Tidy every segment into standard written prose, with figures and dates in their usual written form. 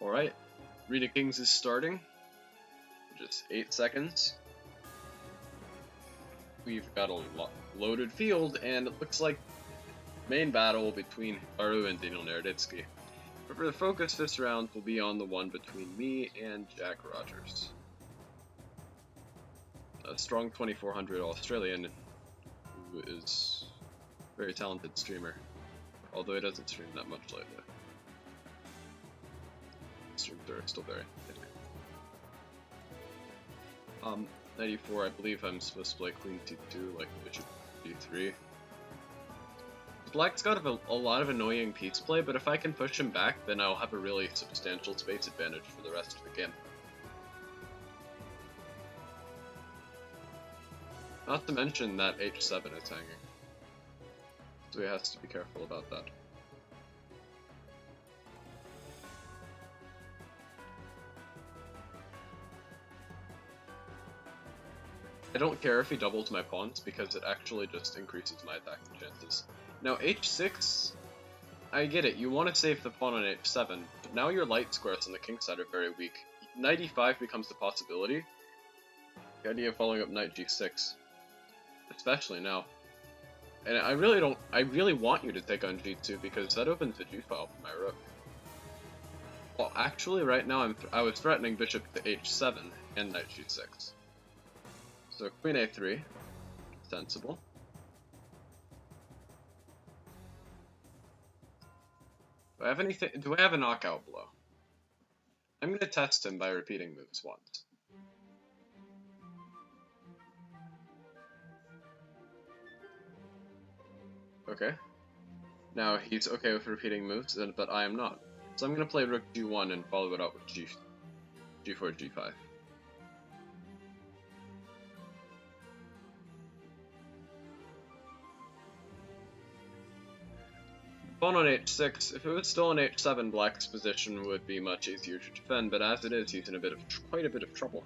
Alright, Rita Kings is starting. Just 8 seconds. We've got a loaded field, and it looks like main battle between Hikaru and Daniel Naroditsky. But for the focus this round will be on the one between me and Jack Rogers. A strong 2400 Australian who is a very talented streamer, although he doesn't stream that much lately. Streams are still very interesting. 94, I believe I'm supposed to play Queen T2, like Bishop D3. Black's got a lot of annoying piece play, but if I can push him back, then I'll have a really substantial space advantage for the rest of the game. Not to mention that H7 is hanging, so he has to be careful about that. I don't care if he doubles my pawns, because it actually just increases my attacking chances. Now H6, I get it, you want to save the pawn on H7, but now your light squares on the king side are very weak. Knight E5 becomes the possibility. The idea of following up Knight G6. Especially now. And I really want you to take on G2, because that opens the G file for my rook. Well, actually right now I was threatening bishop to H7 and Knight G6. So Queen A3, sensible. Do I have anything? Do I have a knockout blow? I'm gonna test him by repeating moves once. Okay. Now he's okay with repeating moves, but I am not. So I'm gonna play Rook G1 and follow it up with G4, G5. Pawn on H6. If it was still on H7, Black's position would be much easier to defend, but as it is, he's in quite a bit of trouble.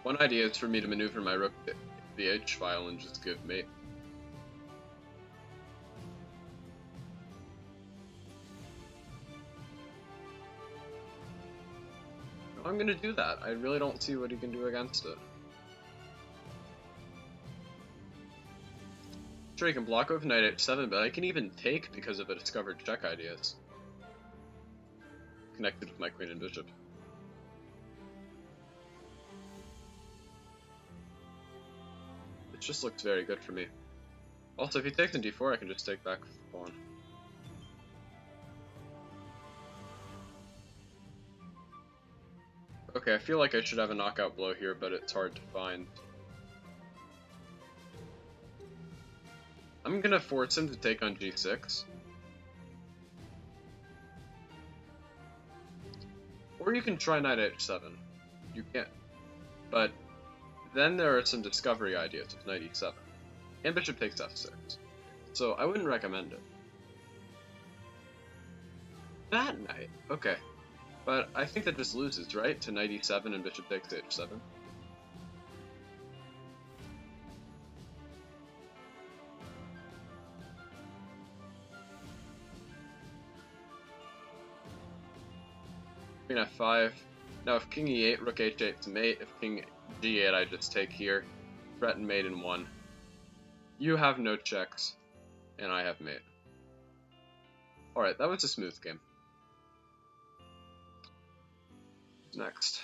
One idea is for me to maneuver my rook to the H file and just give mate. I'm gonna do that. I really don't see what he can do against it. Sure, he can block with Knight H7, but I can even take because of a discovered check ideas. Connected with my queen and bishop. It just looks very good for me. Also, if he takes in D4, I can just take back the pawn. Okay, I feel like I should have a knockout blow here, but it's hard to find. I'm gonna force him to take on G6. Or you can try Knight H7. You can. But then there are some discovery ideas with Knight E7. And Bishop takes F6. So I wouldn't recommend it. That knight. Okay. But I think that just loses, right? To Knight E7 and Bishop takes H7. Queen F5. Now if King E8, Rook H8 to mate. If King G8, I just take here. Threaten mate in 1. You have no checks, and I have mate. Alright, that was a smooth game. Next.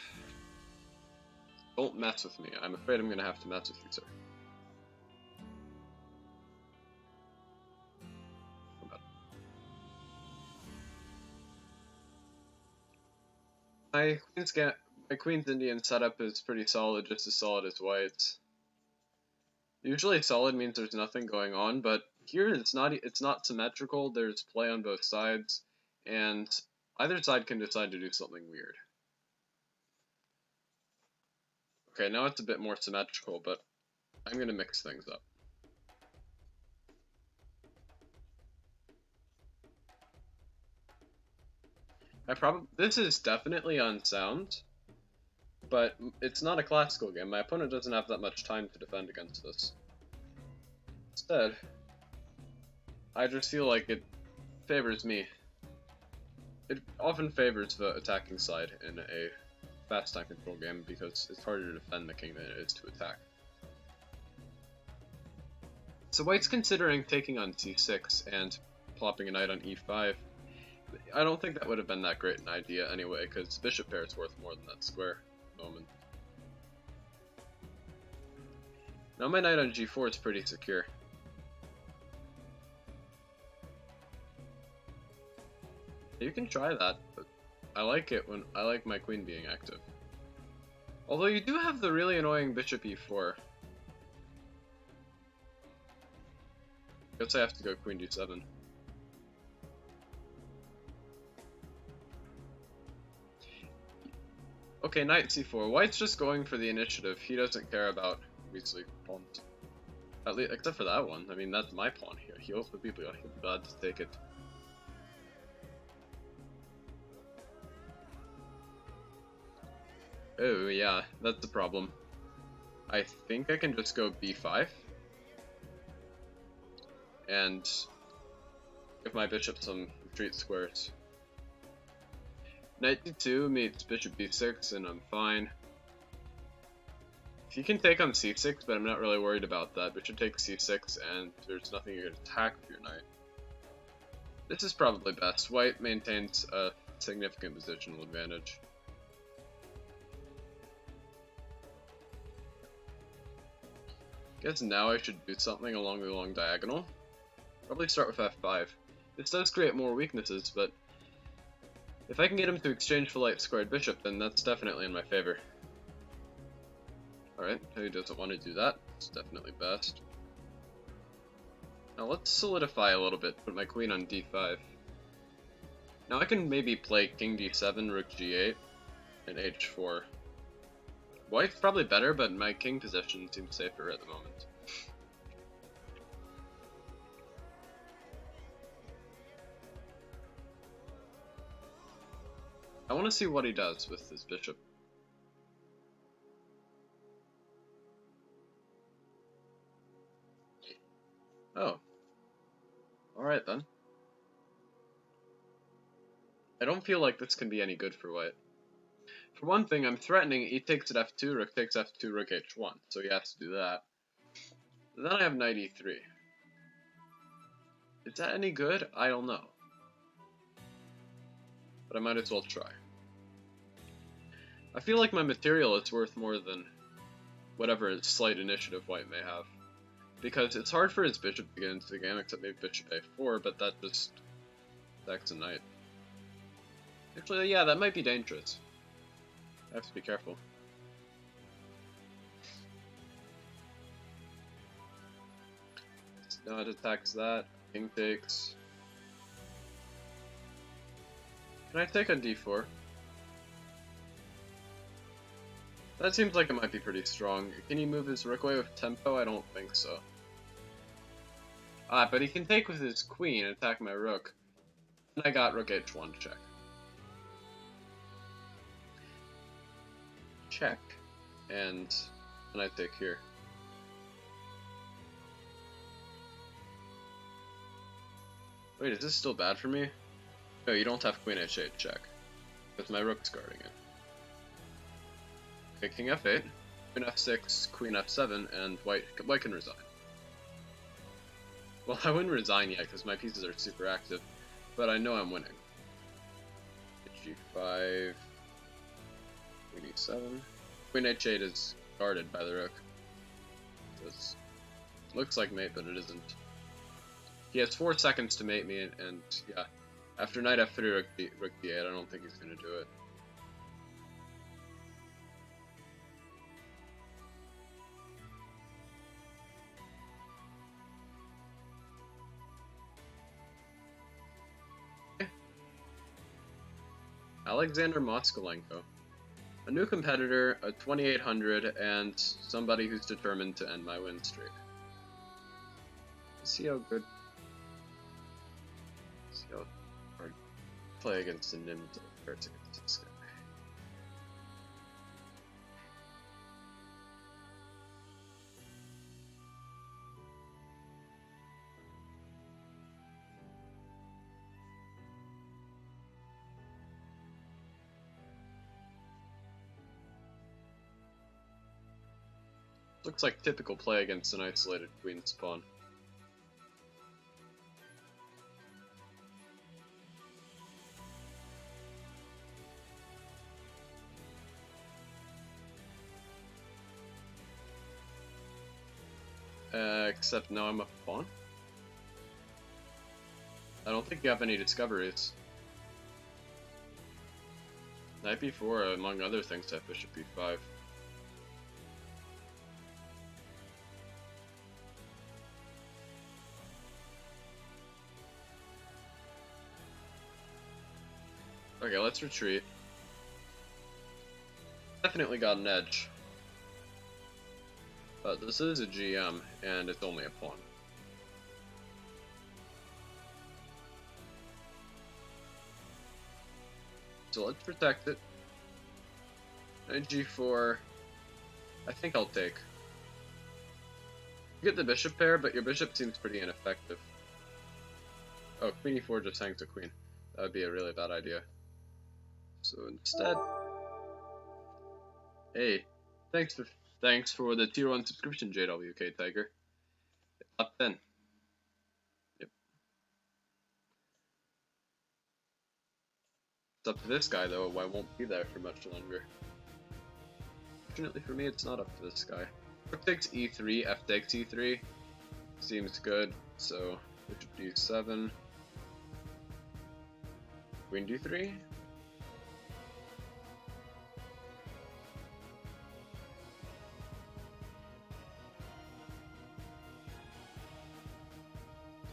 Don't mess with me. I'm afraid I'm gonna have to mess with you, sir. My Queen's Indian setup is pretty solid, just as solid as White's. Usually solid means there's nothing going on, but here it's not symmetrical. There's play on both sides, and either side can decide to do something weird. Okay, now it's a bit more symmetrical, but I'm gonna mix things up. This is definitely unsound, but it's not a classical game. My opponent doesn't have that much time to defend against this. Instead, I just feel like it favors me. It often favors the attacking side in a fast time control game because it's harder to defend the king than it is to attack. So white's considering taking on c6 and plopping a knight on e5. I don't think that would have been that great an idea anyway, because bishop pair is worth more than that square at the moment. Now my knight on g4 is pretty secure. You can try that, but I like it when I like my queen being active. Although you do have the really annoying bishop e4. Guess I have to go queen d7. Okay, knight c4. White's just going for the initiative. He doesn't care about weakly pawns. At least, except for that one. I mean, that's my pawn here. He'll be glad to take it. Oh yeah, that's the problem. I think I can just go b5 and give my bishop some retreat squares. Knight d2 meets bishop b6 and I'm fine. He can take on c6, but I'm not really worried about that. Bishop takes c6 and there's nothing you can attack with your knight. This is probably best. White maintains a significant positional advantage. Guess now I should do something along the long diagonal. Probably start with f5. This does create more weaknesses, but if I can get him to exchange for light squared bishop, then that's definitely in my favor. Alright, he doesn't want to do that. It's definitely best. Now let's solidify a little bit, put my queen on d5. Now I can maybe play king d7, rook g8, and h4. White's probably better, but my king position seems safer at the moment. I want to see what he does with his bishop. Oh. Alright then. I don't feel like this can be any good for white. For one thing, I'm threatening e takes at f2, rook takes f2, rook h1, so he has to do that. Then I have knight e3. Is that any good? I don't know. But I might as well try. I feel like my material is worth more than whatever slight initiative white may have. Because it's hard for his bishop to get into the game, except maybe bishop a4, but that just attacks a knight. Actually, yeah, that might be dangerous. I have to be careful. Now it attacks that. King takes. Can I take on d4? That seems like it might be pretty strong. Can he move his rook away with tempo? I don't think so. Ah, but he can take with his queen and attack my rook. And I got rook h1 check. Check. And I take here. Wait, is this still bad for me? No, you don't have queen h8 check. Because my rook's guarding it. Okay, king f8, queen f6, queen f7, and white can resign. Well, I wouldn't resign yet because my pieces are super active, but I know I'm winning. g5, queen e7. Queen h8 is guarded by the rook. This looks like mate, but it isn't. He has 4 seconds to mate me, and yeah, after knight f3, rook d8, I don't think he's going to do it. Alexander Moskalenko. A new competitor, a 2800, and somebody who's determined to end my win streak. Let's see how good. Let's see how hard play against the Nim compared to against this guy. Looks like typical play against an isolated queen spawn. Except now I'm a pawn. I don't think you have any discoveries. Knight b4, among other things, have bishop b5. Okay, let's retreat. Definitely got an edge. But this is a GM, and it's only a pawn. So let's protect it. Knight g4. I think I'll take. You get the bishop pair, but your bishop seems pretty ineffective. Oh, queen e4 just hangs a queen. That would be a really bad idea. So instead, hey, thanks for the tier 1 subscription, JWK Tiger. Top 10. Yep. It's up to this guy though. I won't be there for much longer. Fortunately for me, it's not up to this guy. Rook takes e3, f takes e3. Seems good. So bishop d7, queen d3.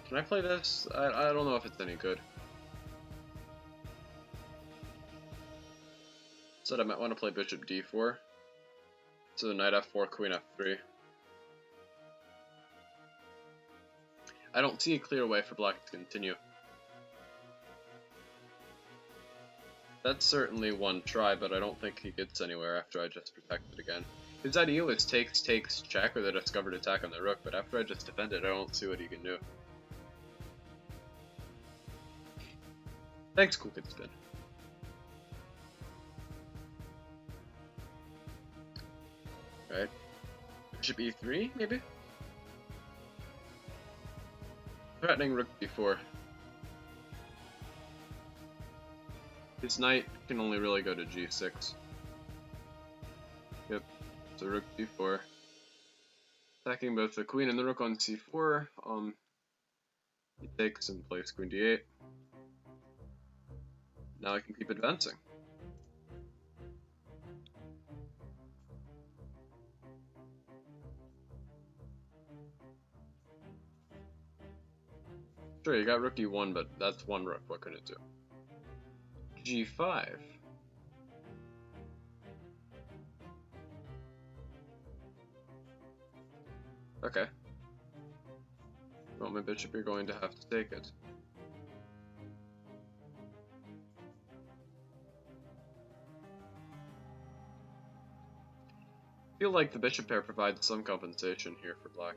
Can I play this? I don't know if it's any good. Said I might want to play bishop d4. So knight f4, queen f3. I don't see a clear way for black to continue. That's certainly one try, but I don't think he gets anywhere after I just protect it again. His idea was takes, check, or the discovered attack on the rook, but after I just defend it, I don't see what he can do. Thanks, Cool Kid Spin. Alright. Bishop e3, maybe? Threatening rook b4. His knight can only really go to g6. Yep. So rook b4. Attacking both the queen and the rook on c4. He takes and plays queen d8. Now I can keep advancing. Sure, you got rook e1, but that's one rook. What can it do? g5. Okay. Well, my bishop, you're going to have to take it. I feel like the bishop pair provides some compensation here for black.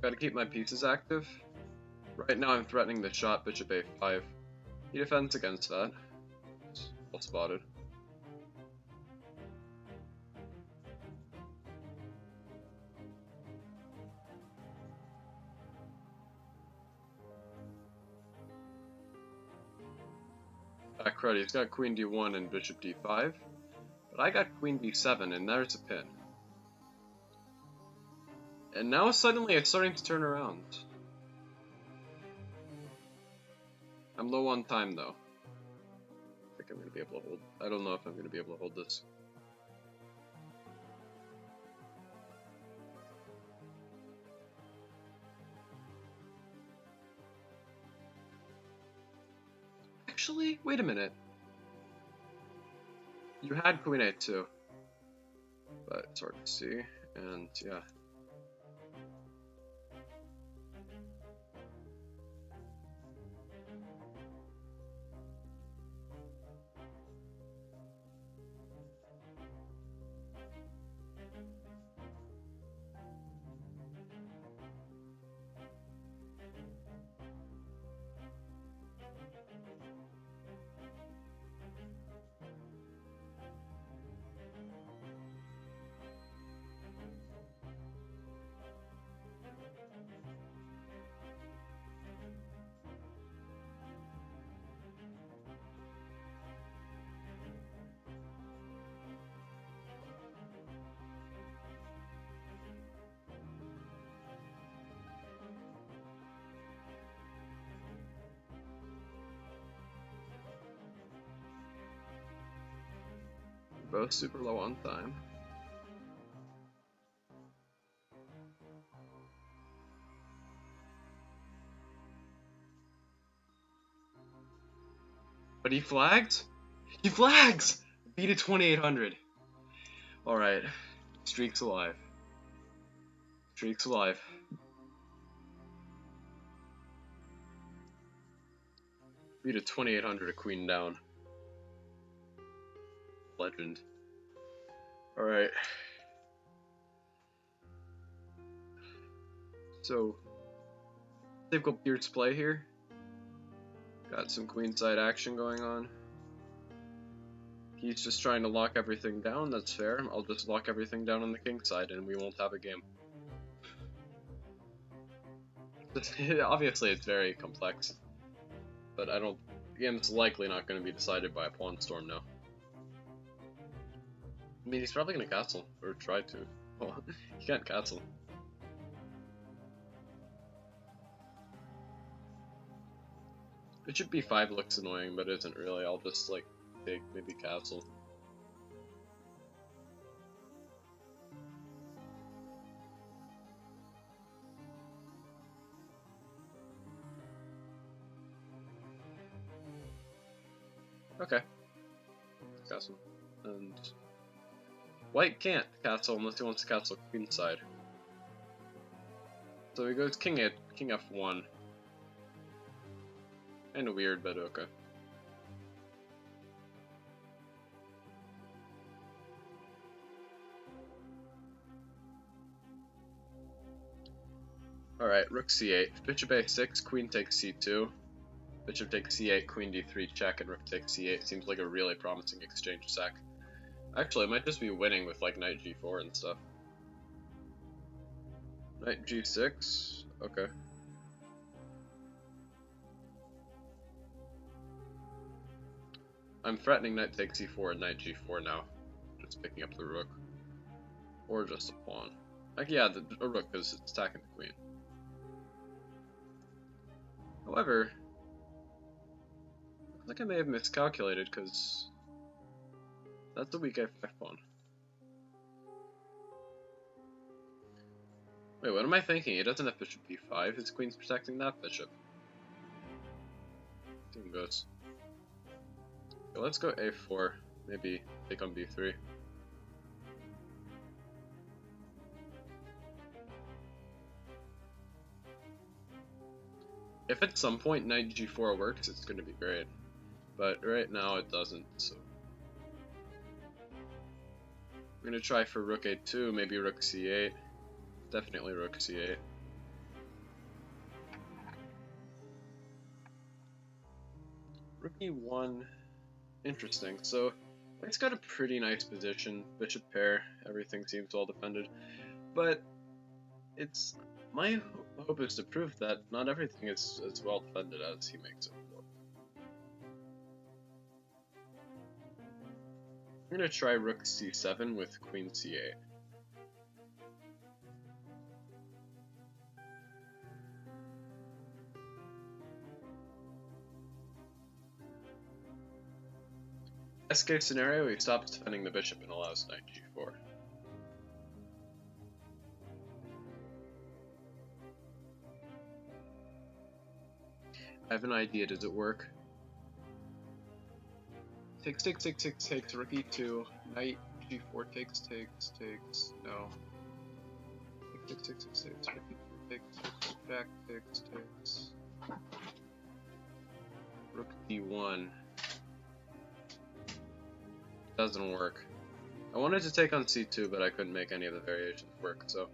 Gotta keep my pieces active. Right now I'm threatening the shot bishop a5. He defends against that. It's well spotted. Crud, he's got queen d1 and bishop d5. But I got queen d7 and there's a pin. And now suddenly it's starting to turn around. I'm low on time though. I think I'm going to be able to hold. I don't know if I'm going to be able to hold this. Actually, wait a minute. You had queen a2. But it's hard to see. And yeah. Both super low on time. But he flagged? He flags! Beat it 2800. Alright. Streak's alive. Streak's alive. Beat a 2800 a queen down. Legend. Alright. So, typical Pierce play here. Got some queenside action going on. He's just trying to lock everything down, that's fair. I'll just lock everything down on the king side and we won't have a game. Obviously it's very complex, but the game's likely not going to be decided by a pawn storm now. I mean, he's probably going to castle, or try to. Well, he can't castle. Bishop b5 looks annoying, but isn't really. I'll just, like, take maybe castle. Okay. Castle. And white can't castle unless he wants to castle queenside. So he goes king f1. Kinda weird, but okay. Alright, rook c8. Bishop a6, queen takes c2. Bishop takes c8, queen d3 check, and rook takes c8. Seems like a really promising exchange sack. Actually, it might just be winning with like knight g4 and stuff. Knight g6, okay. I'm threatening knight takes e4 and knight g4 now. Just picking up the rook. Or just a pawn. Like, yeah, a rook because it's attacking the queen. However, I think I may have miscalculated because that's a weak a5 pawn. Wait, what am I thinking? He doesn't have bishop b5. His queen's protecting that bishop. Team goes. Okay, let's go a4. Maybe take on b3. If at some point knight g4 works, it's going to be great. But right now it doesn't, so. I'm going to try for rook a2, maybe rook c8. Definitely rook c8. Rook e1, interesting. So it's got a pretty nice position, bishop pair, everything seems well defended. But it's my hope is to prove that not everything is as well defended as he makes it look. I'm going to try rook c7 with queen c8. Best case scenario, he stops defending the bishop and allows knight g4. I have an idea, does it work? Takes, rook e2, knight g4 takes, no. Takes, rook e2 takes, jack takes, rook d1. Doesn't work. I wanted to take on c2, but I couldn't make any of the variations work, so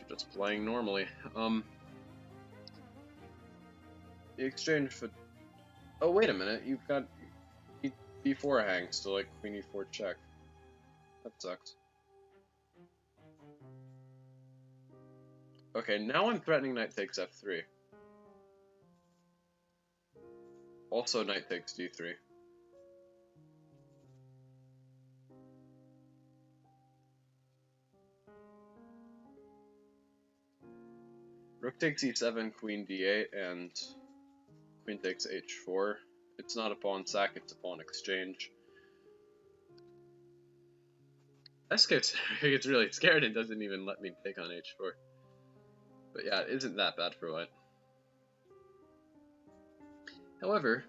just playing normally. The exchange for. Oh wait a minute, you've got b4 hangs to like queen e4 check. That sucks. Okay, now I'm threatening knight takes f3. Also knight takes d3. Rook takes e7, queen d8, and queen takes h4. It's not a pawn sack, it's a pawn exchange. SK gets really scared and doesn't even let me take on h4. But yeah, it isn't that bad for white. However,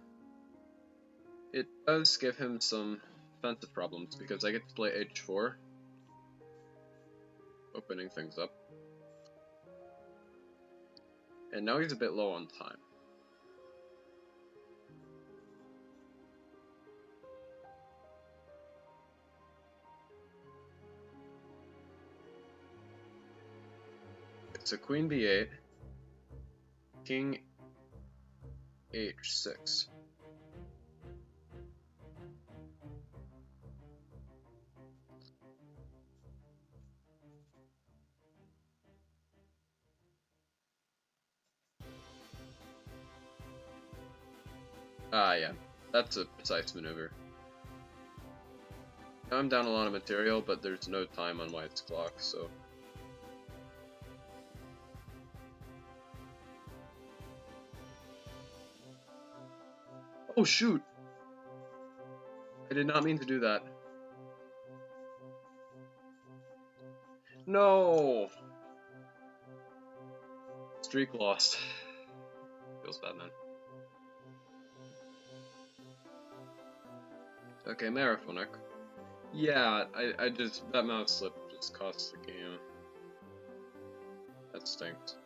it does give him some defensive problems because I get to play h4, opening things up. And now he's a bit low on time. So queen b8, king h6. Ah, yeah, that's a precise maneuver. Now I'm down a lot of material, but there's no time on white's clock, so... Oh shoot! I did not mean to do that. No! Streak lost. Feels bad, man. Okay, Marathonic. Yeah, I just, that mouse slip just cost the game. That stinks.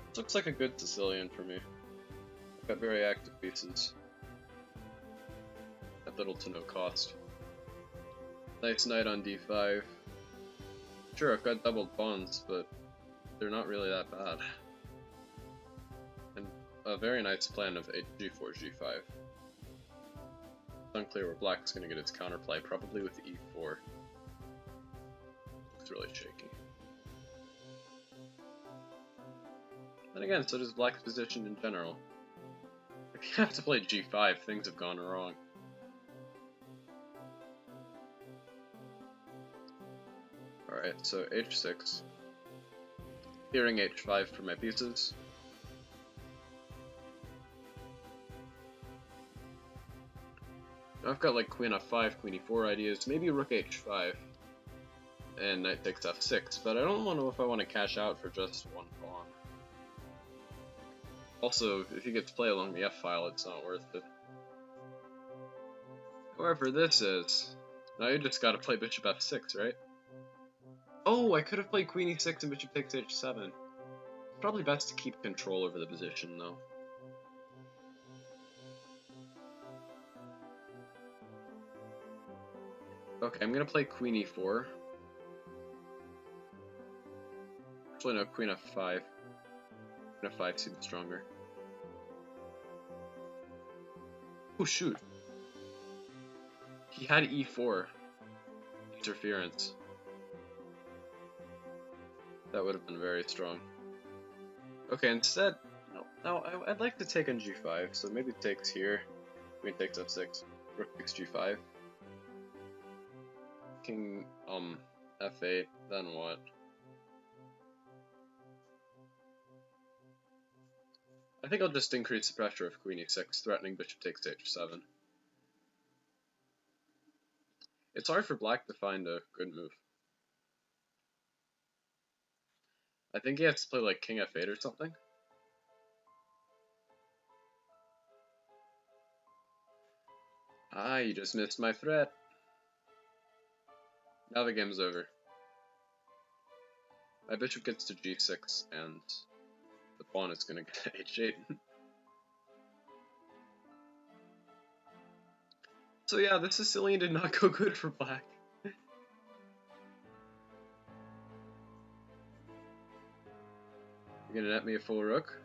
This looks like a good Sicilian for me. I've got very active pieces. At little to no cost. Nice knight on d5. Sure, I've got doubled pawns, but they're not really that bad. And a very nice plan of g4, g5. It's unclear where black's going to get its counterplay, probably with e4. It's really shaky. And again, so does black's position in general. If you have to play g5, things have gone wrong. Alright, so h6. Clearing h5 for my pieces. Now I've got like queen f5, queen e4 ideas, maybe rook h5, and knight takes f6, but I don't know if I want to cash out for just one pawn. Also, if you get to play along the f-file, it's not worth it. However, this is... Now you just gotta play bishop f6, right? Oh, I could have played queen e6 and bishop takes h7. It's probably best to keep control over the position, though. Okay, I'm gonna play queen e4. Actually, no, queen f5. Queen f5 seems stronger. Oh, shoot. He had e4. Interference. That would have been very strong. Okay, instead, no, I'd like to take on g5, so maybe it takes here. Queen takes f6. Rook takes g5. King, f8, then what? I think I'll just increase the pressure of queen e6, threatening bishop takes h7. It's hard for black to find a good move. I think he has to play like king f8 or something. Ah, you just missed my threat. Now the game's over. My bishop gets to g6 and the pawn is gonna get h8. So yeah, this Sicilian did not go good for black. You're gonna net me a full rook?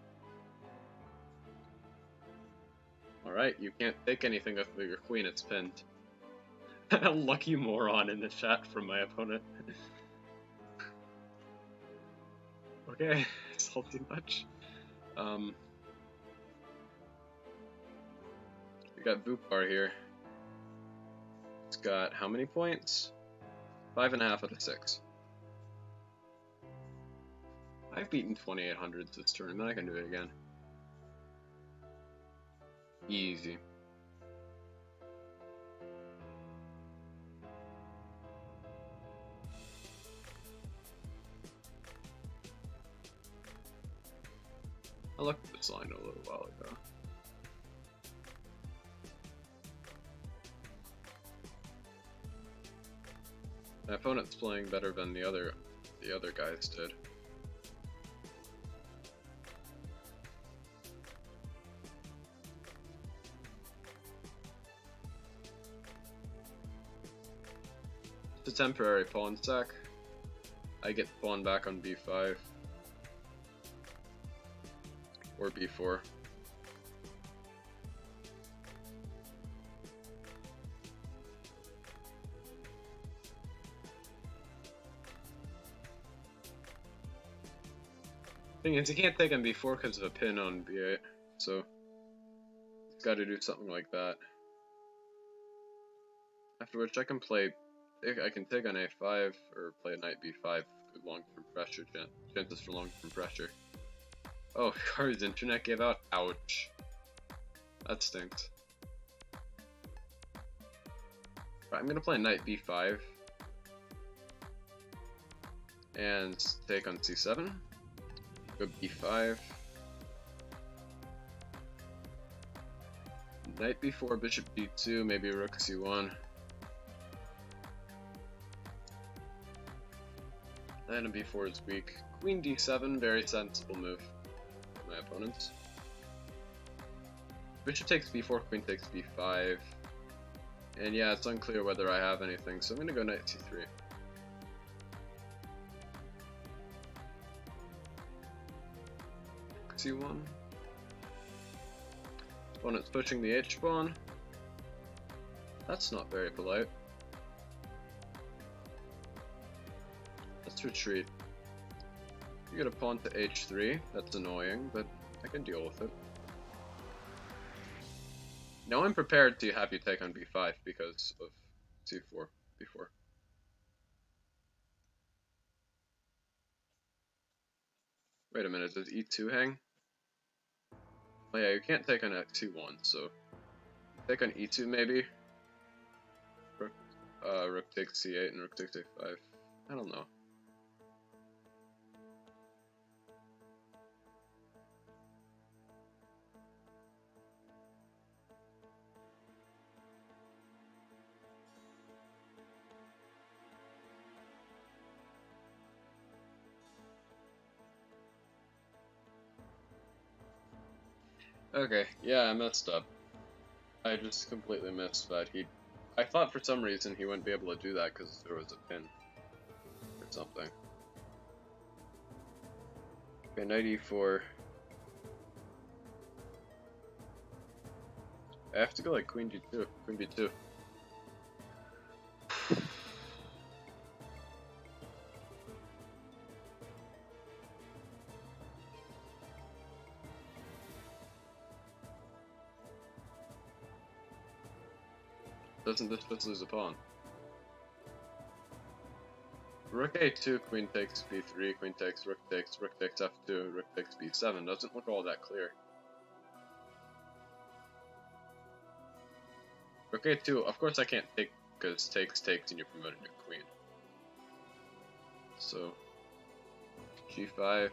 Alright, you can't take anything with your queen, it's pinned. A lucky moron in the chat from my opponent. Okay, salty much. We got Vupar here. It's got how many points? 5.5 out of 6. I've beaten 2800s this tournament, I can do it again. Easy. I looked at this line a little while ago. My opponent's playing better than the other guys did. It's a temporary pawn sack. I get the pawn back on b5 or b4. Thing is, he can't take on b4 because of a pin on b8, so he's got to do something like that. After which I can take on a5 or play knight b5 with long-term pressure, chances for long-term pressure. Oh, Hikaru's internet gave out? Ouch. That stinks. Right, I'm gonna play knight b5 and take on c7. Go b5. Knight b4, bishop b2, maybe rook c1. Knight on b4 is weak. Queen d7, very sensible move for my opponents. Bishop takes b4, queen takes b5. And yeah, it's unclear whether I have anything, so I'm gonna go knight c3. c1. Opponent's pushing the h-pawn. That's not very polite. Let's retreat. You get a pawn to h3. That's annoying, but I can deal with it. Now I'm prepared to have you take on b5 because of c4 before. Wait a minute, does e2 hang? Oh yeah, you can't take on c1, so take on e2 maybe. Rook takes c8 and rook takes a5. I don't know. Okay, yeah, I messed up. I just completely missed that I thought for some reason he wouldn't be able to do that because there was a pin or something. Okay, knight e4. I have to go like queen g2, queen b2. Doesn't this just lose a pawn? Rook a2, queen takes b3, queen takes, rook takes f2, rook takes b7. Doesn't look all that clear. Rook a2, of course I can't take because takes and you're promoting your queen. So, g5.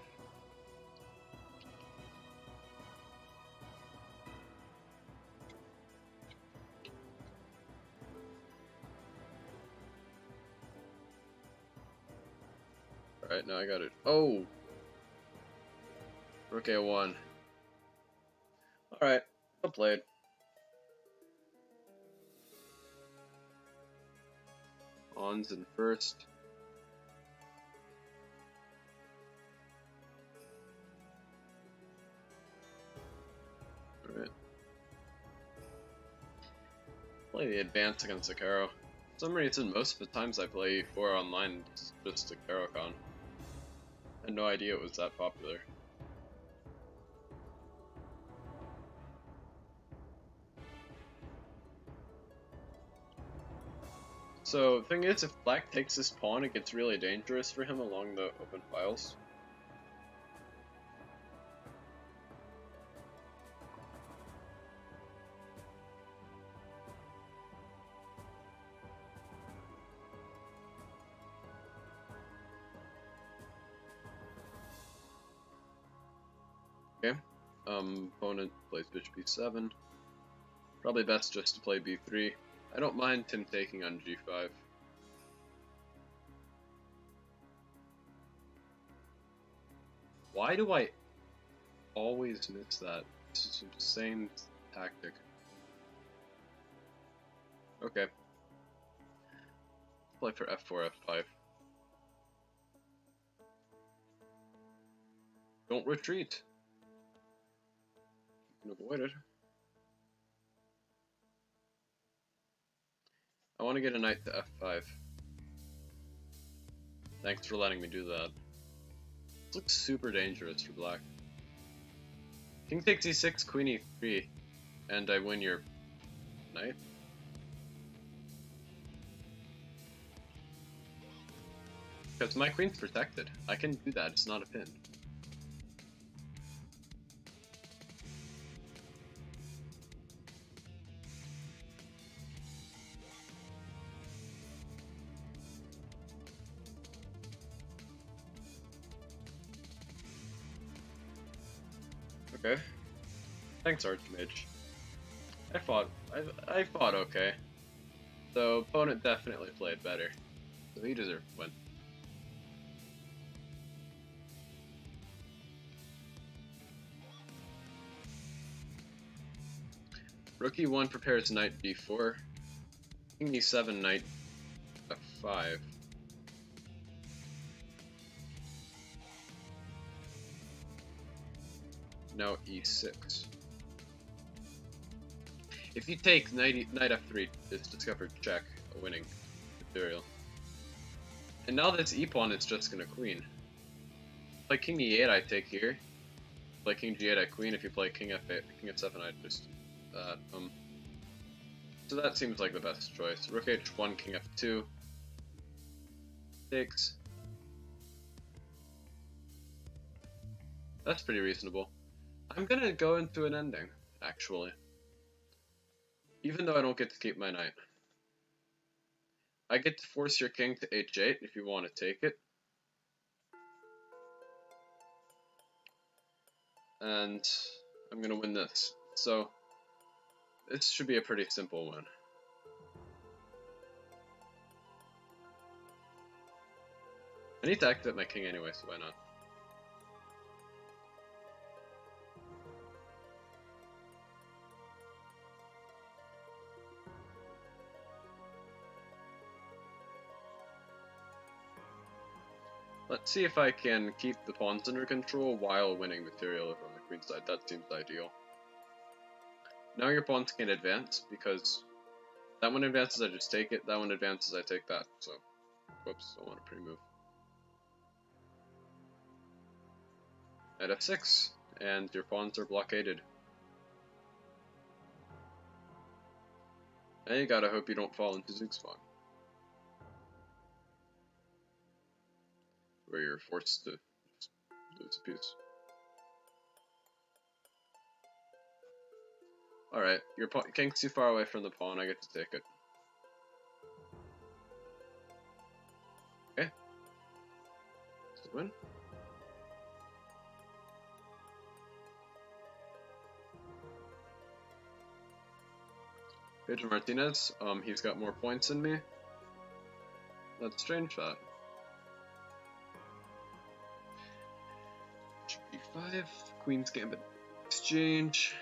Alright, now I got it. Oh! Rook a1. Alright, well played. Pawns in first. Alright. Play the advance against Hikaru. For some reason, most of the times I play e4 online, it's just Hikaru Con. I had no idea it was that popular. So, the thing is, if black takes this pawn, it gets really dangerous for him along the open files. Opponent plays bishop b7. Probably best just to play b3. I don't mind him taking on g5. Why do I always miss that? It's the same tactic. Okay. Play for f4, f5. Don't retreat. You can avoid it. I want to get a knight to f5. Thanks for letting me do that. This looks super dangerous for black. King takes e6, queen e3, and I win your knight. Because my queen's protected. I can do that, it's not a pin. Okay. Thanks, Archmage. I fought okay. The opponent definitely played better. So he deserved to win. Rook e1 prepares knight d4. King e7, knight f5. Now e6. If you take knight f3, it's discovered check, a winning material. And now this e-pawn is just gonna queen. Play king e8, I take here. Play king g8, I queen. If you play king f8, king f7, I just so that seems like the best choice. Rook h1, king f2. Takes. That's pretty reasonable. I'm gonna go into an ending, actually. Even though I don't get to keep my knight. I get to force your king to h8 if you want to take it. And I'm gonna win this. So, this should be a pretty simple win. I need to activate my king anyway, so why not? Let's see if I can keep the pawns under control while winning material over on the queen side. That seems ideal. Now your pawns can advance, because that one advances, I just take it. That one advances, I take that. So, whoops, I want a pre-move. At f6, and your pawns are blockaded. And you gotta hope you don't fall into Zugzwang, where you're forced to lose a piece. Alright, your king's too far away from the pawn, I get to take it. Okay. That's a win. Pedro Martinez, he's got more points than me. That's strange, that. Bishop d5, Queen's Gambit exchange.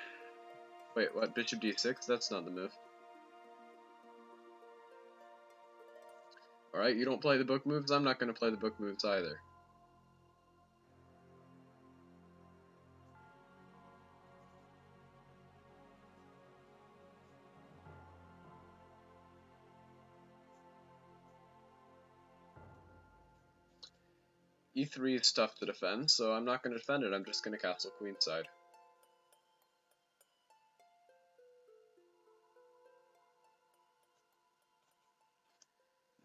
Wait, what? Bishop d6? That's not the move. Alright, you don't play the book moves, I'm not going to play the book moves either. E3 is tough to defend, so I'm not going to defend it, I'm just going to castle queenside.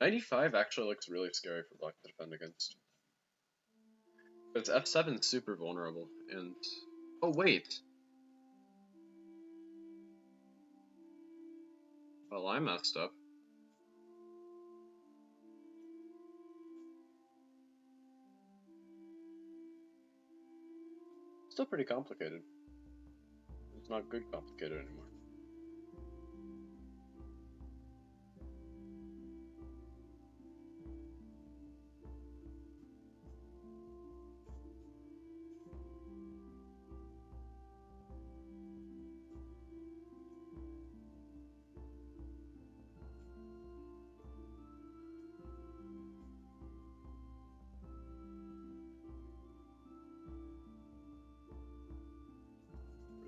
Knight e5 actually looks really scary for black to defend against. Because f7 is super vulnerable, and... Oh, wait! Well, I messed up. Still pretty complicated. It's not good complicated anymore.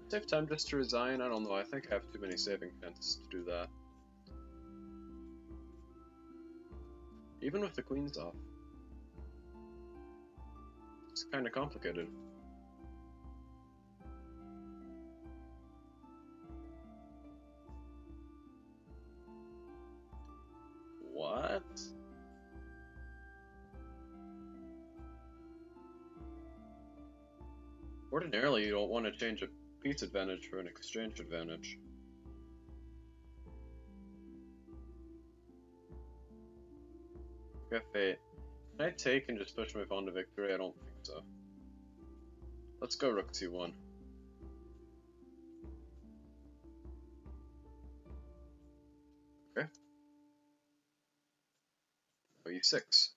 Save time just to resign? I don't know, I think I have too many saving chances to do that. Even with the queens off. It's kinda complicated. What? Ordinarily, you don't want to change a piece advantage for an exchange advantage. F8. Can I take and just push my pawn to victory? I don't think so. Let's go rook c1. Okay. e6.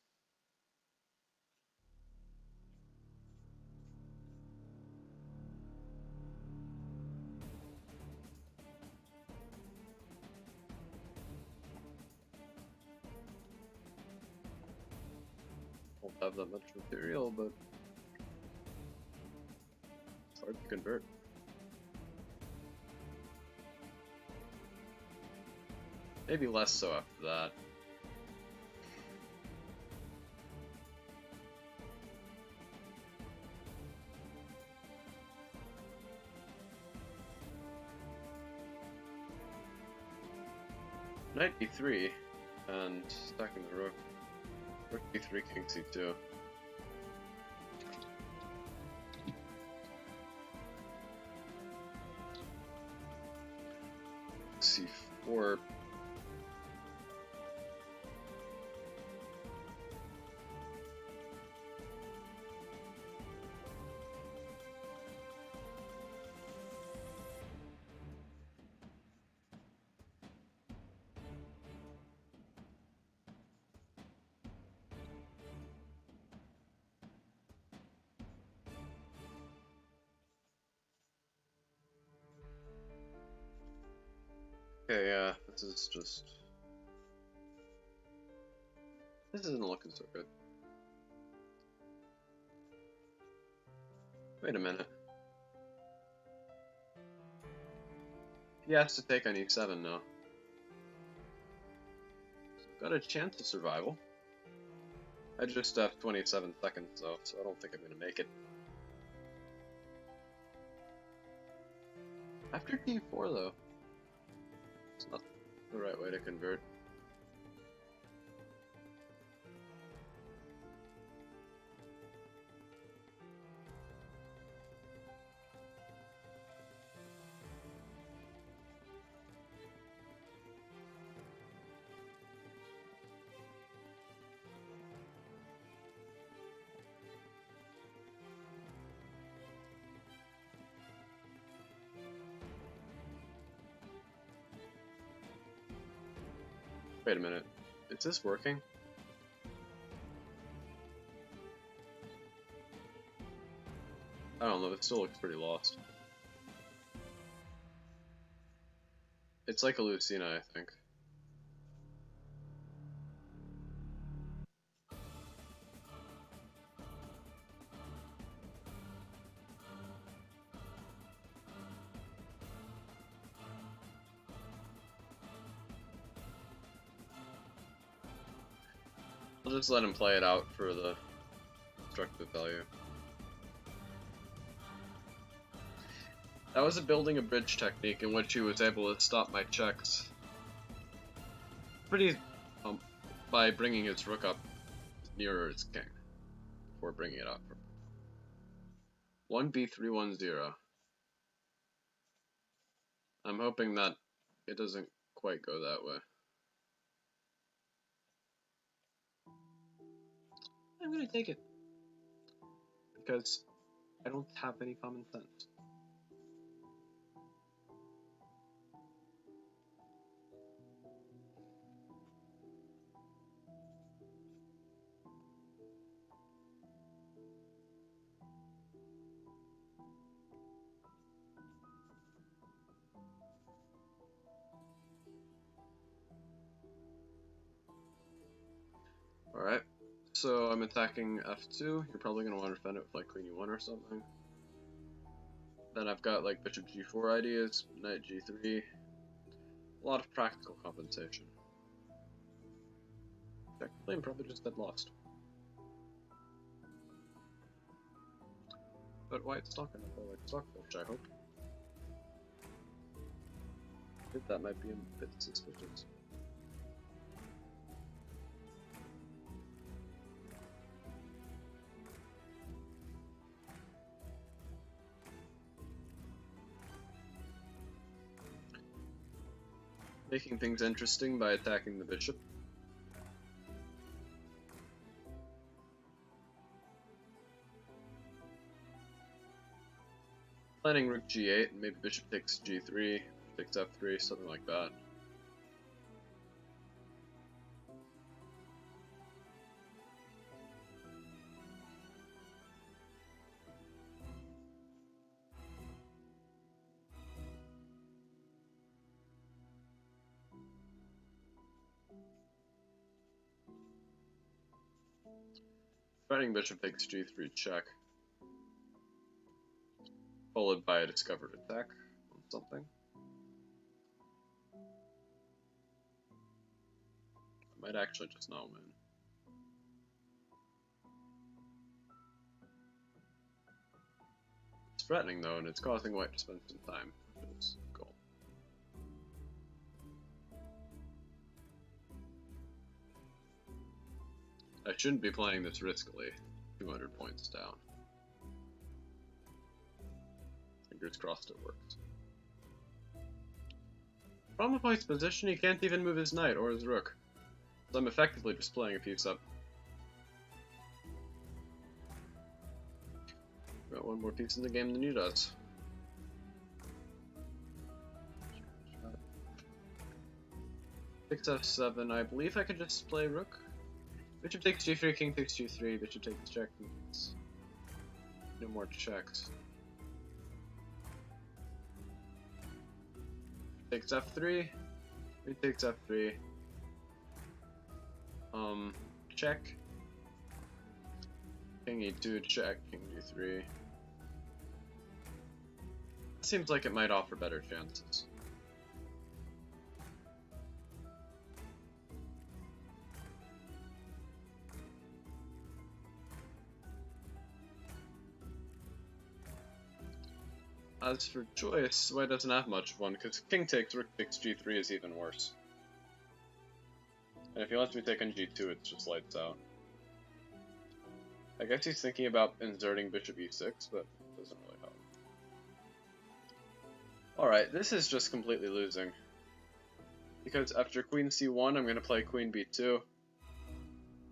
Don't have that much material, but it's hard to convert. Maybe less so after that. Knight e3 and stacking the rook. Rook e3, king c2. c4. Okay, yeah, this isn't looking so good. Wait a minute. He has to take on e7 now. So I've got a chance of survival. I just have 27 seconds though, so I don't think I'm gonna make it. After d4 though, it's not the right way to convert. Wait a minute, is this working? I don't know, it still looks pretty lost. It's like a Lucina, I think. I'll just let him play it out for the constructive value. That was a building a bridge technique in which he was able to stop my checks pretty by bringing his rook up nearer his king before bringing it up. 1b310. I'm hoping that it doesn't quite go that way. I'm gonna take it because I don't have any common sense. Alright, so I'm attacking f2. You're probably going to want to defend it with like queen e1 or something. Then I've got like bishop g4 ideas, knight g3. A lot of practical compensation. Technically, I'm probably just dead lost. But white's not going to play like stockfish, I hope. I think that might be a bit suspicious. Making things interesting by attacking the bishop. Planning rook g8, and maybe bishop takes g3, takes f3, something like that. Threatening bishop takes g3 check, followed by a discovered attack on something. I might actually just now win. It's threatening though, and it's causing white to spend some time, which is cool. I shouldn't be playing this riskily. 200 points down. Fingers crossed it works. Problem with white's position, he can't even move his knight or his rook. So I'm effectively just playing a piece up. Got one more piece in the game than he does. Takes f7, I believe I could just play rook. Bishop takes g3, king takes g3, bishop takes check, no more checks. Takes f3, he takes f3. Check. King e2, check, king g3. Seems like it might offer better chances. As for choice, white doesn't have much of one, because king takes, rook takes g3 is even worse. And if he lets me take on g2, it's just lights out. I guess he's thinking about inserting bishop e6, but it doesn't really help. Alright, this is just completely losing. Because after queen c1, I'm going to play queen b2.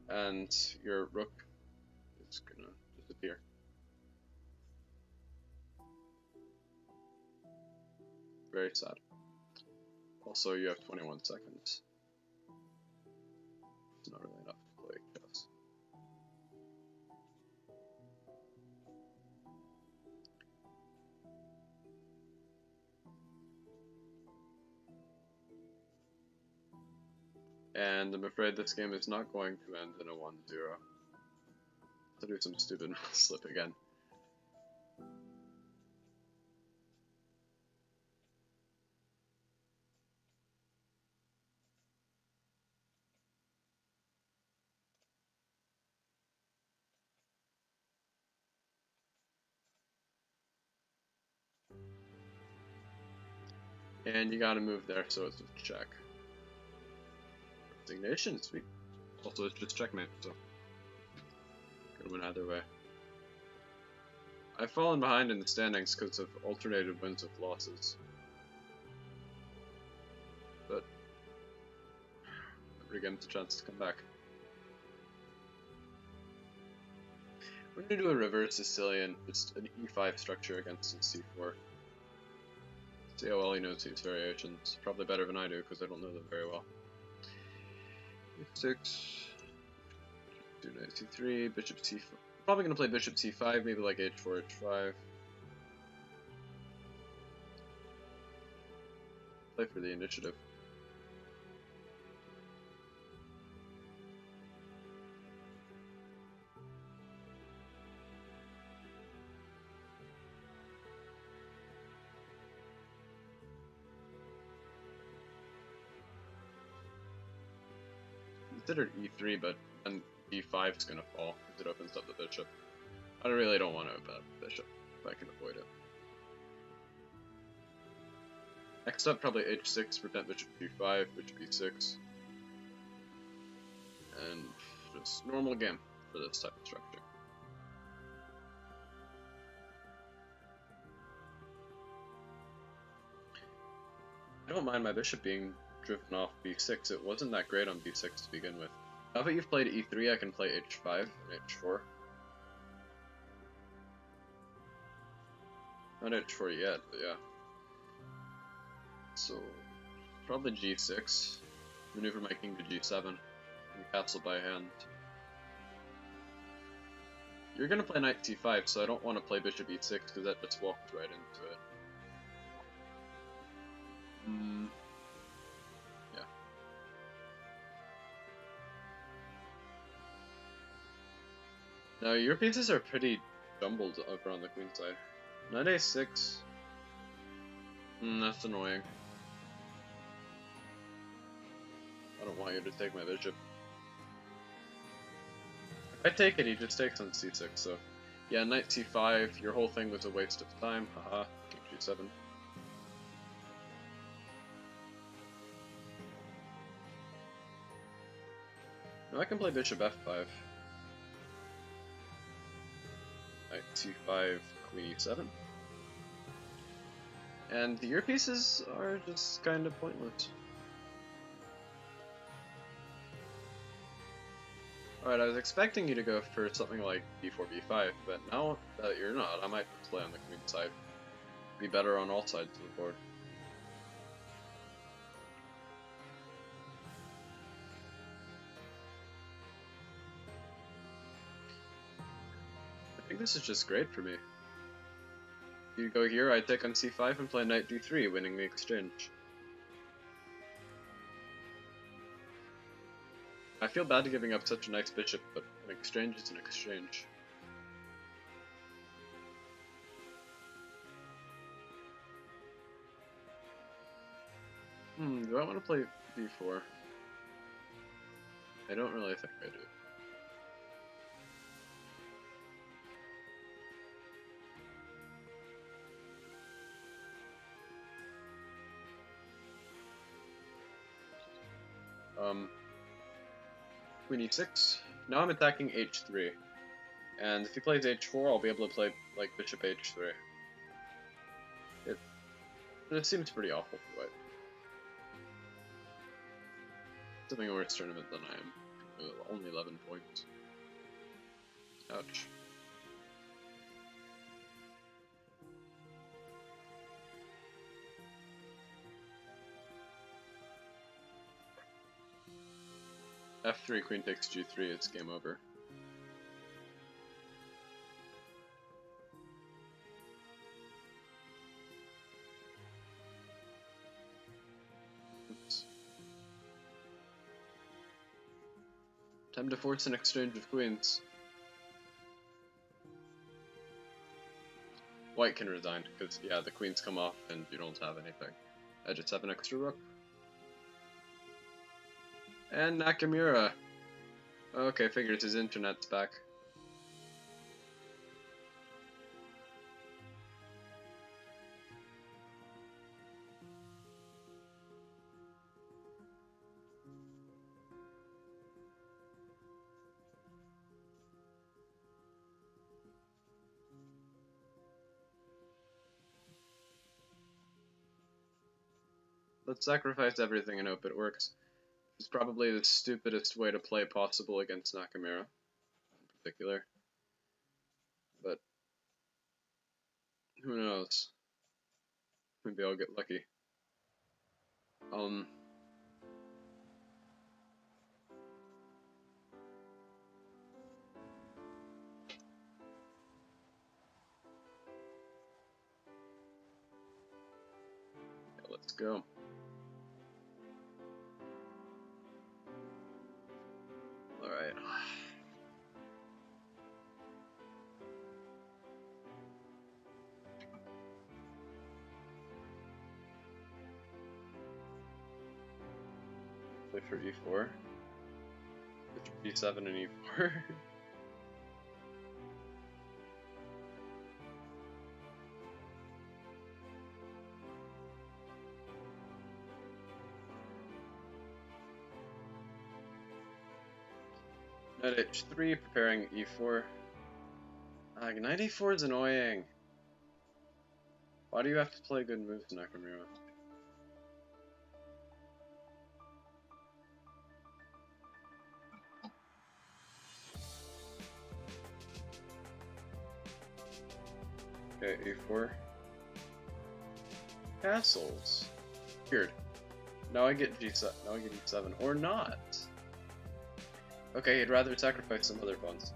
And your rook is going to disappear. Very sad. Also, you have 21 seconds. It's not really enough to play chess. And I'm afraid this game is not going to end in a 1-0. To do some stupid slip again. And you gotta move there, so it's a check. Resignation, sweet. Also, it's just checkmate, so could win either way. I've fallen behind in the standings because of alternated wins with losses. But every game's a chance to come back. We're gonna do a reverse Sicilian, just an e5 structure against a c4. See how well he knows these variations. Probably better than I do, because I don't know them very well. F6, do knight c3, bishop c4. Probably gonna play bishop c5, maybe like h4, h5. Play for the initiative. considered e3, but then e5 is gonna fall because it opens up the bishop. I really don't want to open up the bishop if I can avoid it. Next up, probably h6, prevent bishop g5, bishop e6. And just normal game for this type of structure. I don't mind my bishop being driven off b6. It wasn't that great on b6 to begin with. Now that you've played e3, I can play h5 and h4. Not h4 yet, but yeah. So, probably g6. Maneuver my king to g7. And castle by hand. You're gonna play knight c5, so I don't want to play bishop e6 because that just walked right into it. Yeah. Now your pieces are pretty jumbled over on the queen side. Knight a6. That's annoying. I don't want you to take my bishop. If I take it, he just takes on c6, so... Yeah, knight c5, your whole thing was a waste of time, haha, king g7. Now I can play bishop f5. Knight c5, queen e7. And your pieces are just kind of pointless. Alright, I was expecting you to go for something like b4, b5, but now that you're not, I might just play on the queen side. Be better on all sides of the board. I think this is just great for me. You go here, I take on c5 and play knight d3, winning the exchange. I feel bad giving up such a nice bishop, but an exchange is an exchange. Do I want to play b4? I don't really think I do. Queen e6. Now I'm attacking h3. And if he plays h4, I'll be able to play like bishop h3. It seems pretty awful for white. Something a worse tournament than I am. Only 11 points. Ouch. f3, queen takes g3, it's game over. Oops. Time to force an exchange of queens. White can resign, because yeah, the queens come off and you don't have anything. I just have an extra rook. And Nakamura. Okay, figures his internet's back. Let's sacrifice everything and hope it works. It's probably the stupidest way to play possible against Nakamura, in particular. But who knows? Maybe I'll get lucky. Yeah, let's go. Alright. Play for e4. G7 and E4. Knight H3, preparing E4. Knight E4 is annoying. Why do you have to play good moves, Nakamura? Okay, A4. Castles. Weird. Now I get G7. Now I get E7 or not. Okay, he'd rather sacrifice some other pawns.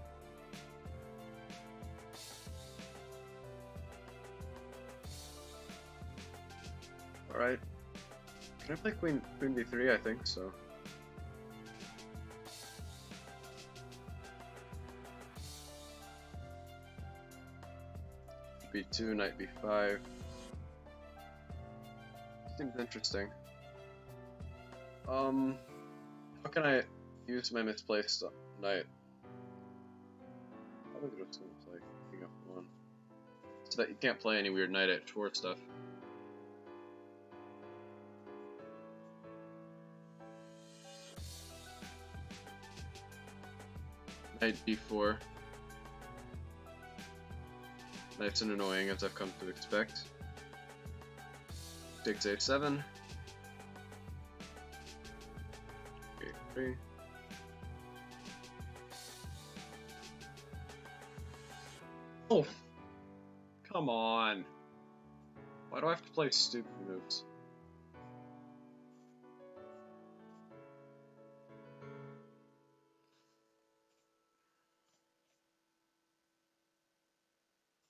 All right. Can I play Queen B3? I think so. B2, Knight B5. Seems interesting. How can I use my misplaced knight? I think I'm just gonna play King F1. So that you can't play any weird Knight H4 stuff. Knight D4. Nice and annoying, as I've come to expect. Takes A7. A3. Oh! Come on! Why do I have to play stupid moves?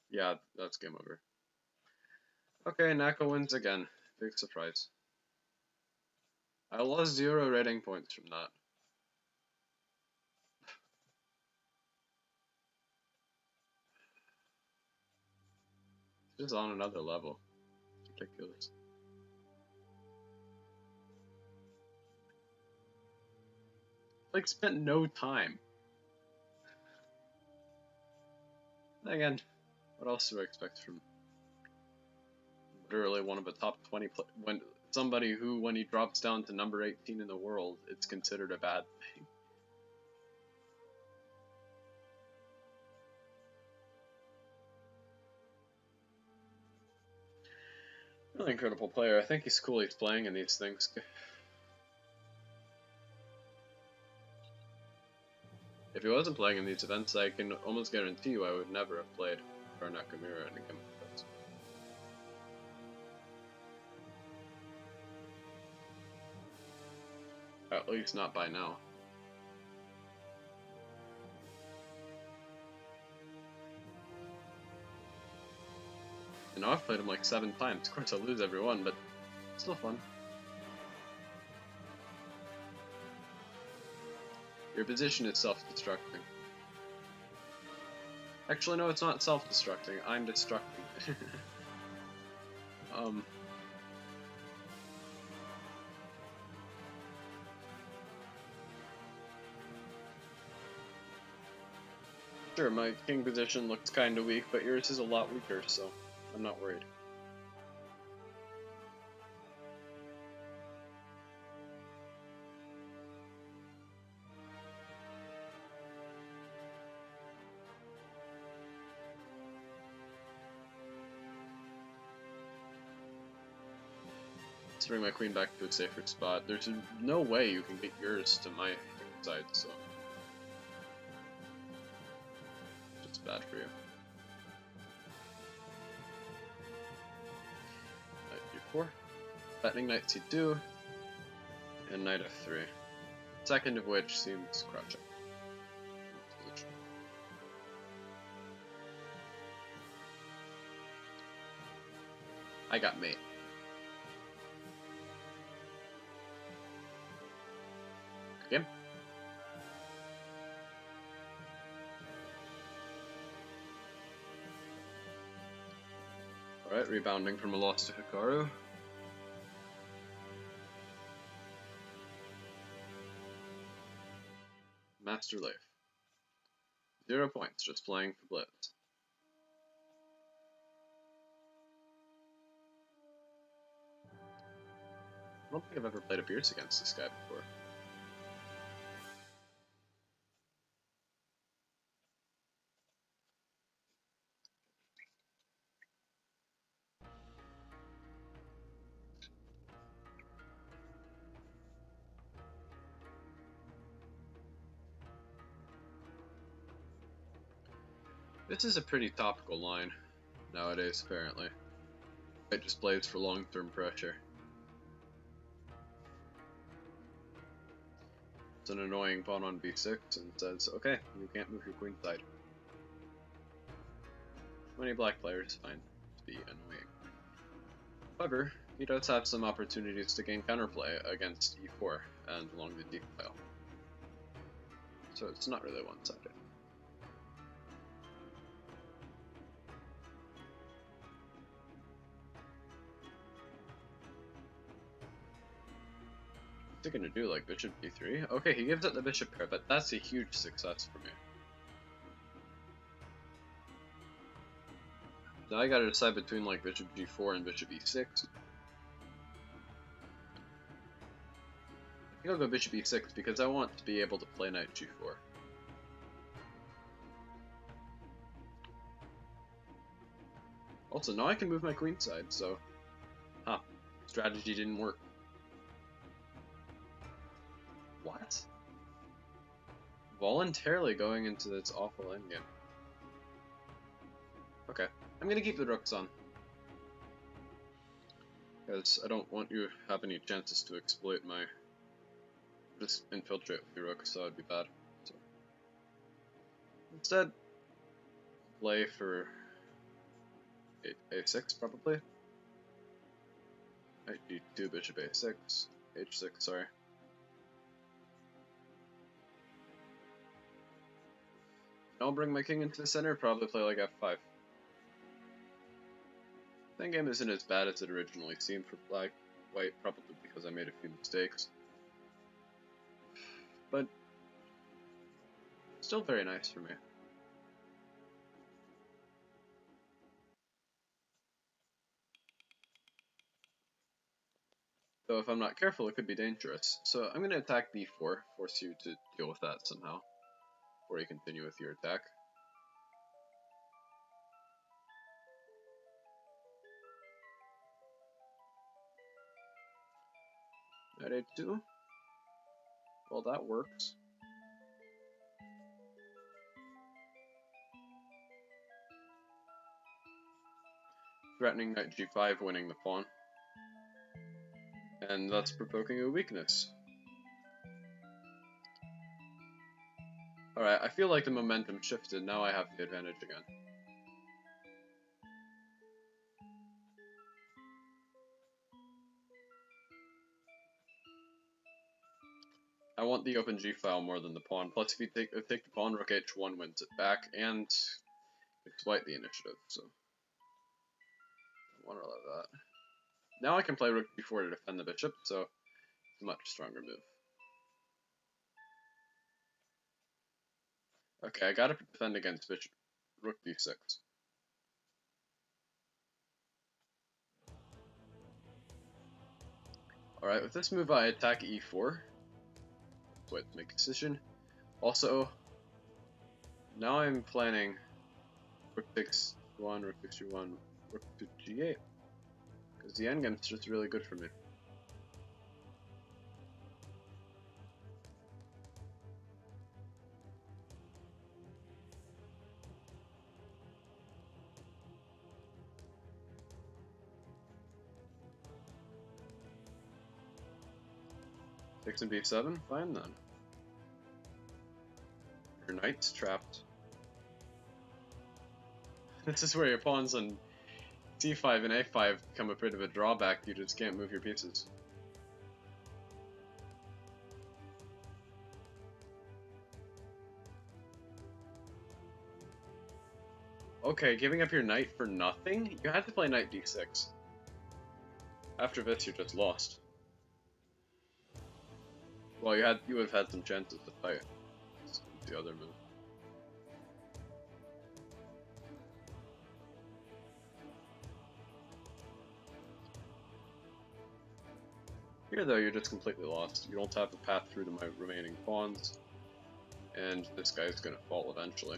Yeah, that's game over. Okay, Naka wins again. Big surprise. I lost 0 rating points from that. It's just on another level. It's ridiculous. Like, spent no time. Again, what else do I expect from literally one of the top 20 when somebody who, when he drops down to number 18 in the world, it's considered a bad thing. Really incredible player. I think he's cool he's playing in these things. If he wasn't playing in these events, I can almost guarantee you I would never have played Hikaru Nakamura in a game like this. At least not by now. And now I've played him like 7 times. Of course I'll lose every one, but it's still fun. Your position is self-destructing. Actually, no, it's not self-destructing. I'm destructing it. Sure, my king position looks kinda weak, but yours is a lot weaker, so I'm not worried. Let's bring my queen back to a safer spot. There's no way you can get yours to my side, so it's bad for you. Knight D4, threatening Knight C2, and Knight F3. Second of which seems crouching. I got mate. Game. Alright, rebounding from a loss to Hikaru. Master Leif. 0 points, just playing for Blitz. I don't think I've ever played a Pierce against this guy before. This is a pretty topical line nowadays, apparently. It just plays for long-term pressure. It's an annoying pawn on b6 and says, okay, you can't move your queen side. Many black players find to be annoying. However, he does have some opportunities to gain counterplay against e4 and along the d file. So it's not really one-sided. What's he gonna do, like bishop d3? Okay, he gives up the bishop pair, but that's a huge success for me. Now I gotta decide between like bishop g4 and bishop e6. I think I'll go bishop e6 because I want to be able to play knight g4. Also, now I can move my queen side, so... Huh. Strategy didn't work. What? Voluntarily going into this awful endgame. Okay, I'm gonna keep the rooks on. Because I don't want you to have any chances to exploit my... Just infiltrate with your rooks, so that'd be bad. So. Instead, play for... a6 probably. Knight g2, bishop a6, h6, sorry. I'll bring my king into the center, probably play like f5. That game isn't as bad as it originally seemed for white, probably because I made a few mistakes. But still very nice for me. Though if I'm not careful, it could be dangerous. So I'm going to attack b4, force you to deal with that somehow, before you continue with your attack. Knight a2. Well, that works. Threatening knight g5, winning the pawn. And that's provoking a weakness. Alright, I feel like the momentum shifted, now I have the advantage again. I want the open g-file more than the pawn, plus if you take the pawn, rook h1 wins it back, and gives white the initiative, so... I want to allow that. Now I can play rook b4 to defend the bishop, so it's a much stronger move. Okay, I gotta defend against bishop rook b6. Alright, with this move I attack e4. Wait, make a decision. Also, now I'm planning rook takes 1, rook takes g1, rook to g8. Because the endgame's just really good for me. Takes in b7, fine then. Your knight's trapped. This is where your pawns on c5 and a5 become a bit of a drawback, you just can't move your pieces. Okay, giving up your knight for nothing? You had to play knight d6. After this, you're just lost. Well, you would have had some chances to fight. the other move. Here though, you're just completely lost. You don't have a path through to my remaining pawns, and this guy's gonna fall eventually.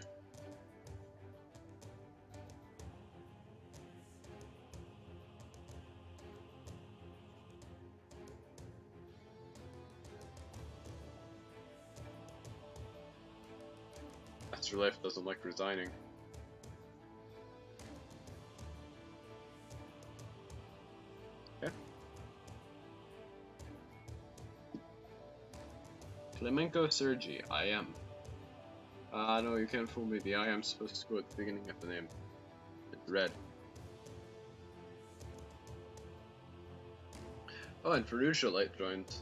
Master Life doesn't like resigning. Okay. Flamenco Sergi, I am. No, you can't fool me. The I am supposed to go at the beginning of the name. It's red. Oh, and Firouzja Light joined.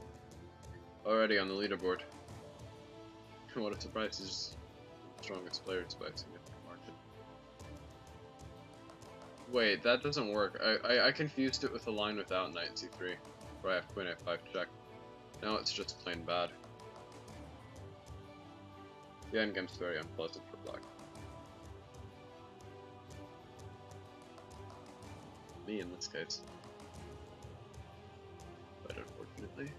Already on the leaderboard. What a surprise, he's the strongest player by a significant margin. Wait, that doesn't work. I confused it with a line without knight c3, where I have queen a5 check. Now it's just plain bad. The endgame's very unpleasant for black. Me in this case. But unfortunately.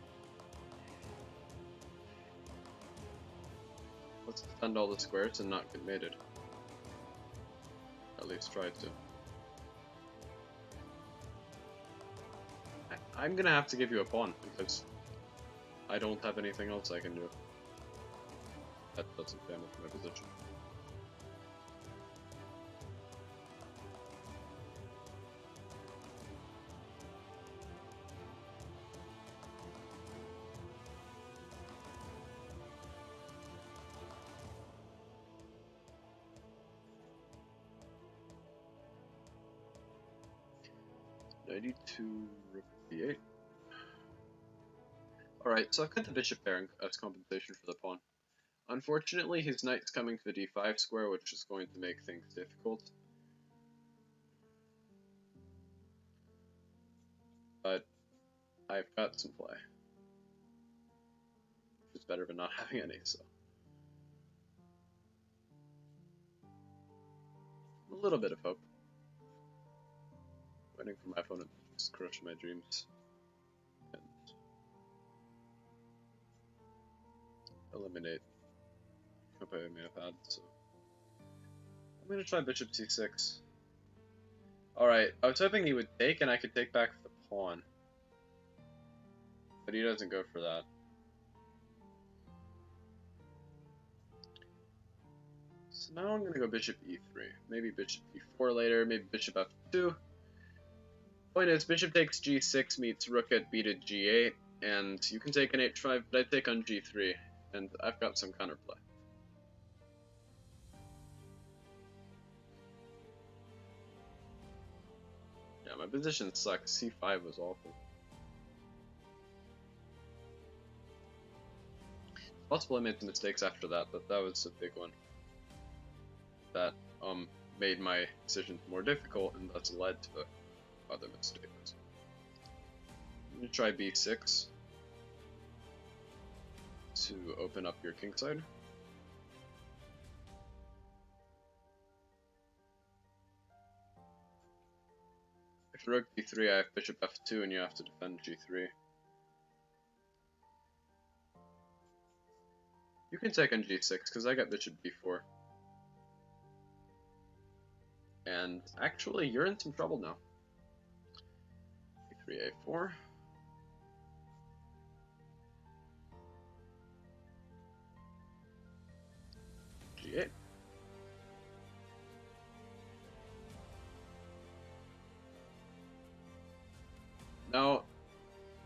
Let's defend all the squares and not get mated. At least try to. I'm gonna have to give you a pawn because I don't have anything else I can do. That doesn't damage my position. Knight e2, rook b8. Alright, so I've cut the bishop there as compensation for the pawn. Unfortunately, his knight's coming to the d5 square, which is going to make things difficult. But I've got some play. Which is better than not having any, so. A little bit of hope. Waiting for my opponent to just crush my dreams. And eliminate hope I may have had, so. I'm gonna try bishop c6. Alright, I was hoping he would take and I could take back the pawn. But he doesn't go for that. So now I'm gonna go bishop e3. Maybe bishop e4 later, maybe bishop f2. Point is, bishop takes g6 meets rook at b to g8, and you can take an h5, but I take on g3, and I've got some counterplay. Yeah, my position sucks. c5 was awful. It's possible I made some mistakes after that, but that was a big one. That made my decisions more difficult, and thus led to other mistakes. I'm going to try b6 to open up your kingside. If rook d3, I have bishop f2 and you have to defend g3. You can take on g6 because I got bishop b4. And actually, you're in some trouble now. a3, a4. g8. Now,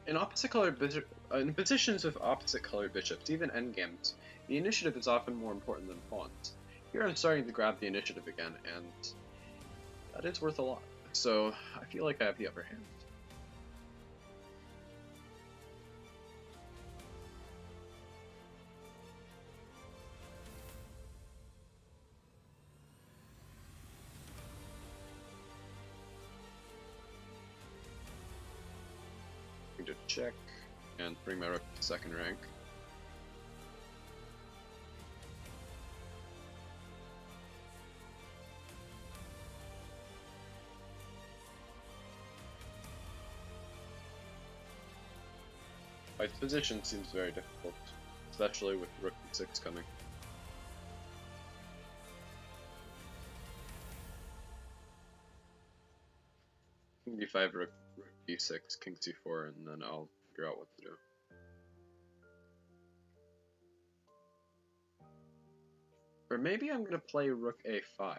in positions with opposite colored bishops, even endgames, the initiative is often more important than pawns. Here I'm starting to grab the initiative again, and that is worth a lot. So I feel like I have the upper hand. To check and bring my rook to second rank. White's position seems very difficult, especially with rook d6 coming. King d5, rook d6, king c4, and then I'll figure out what to do. Or maybe I'm going to play rook a5.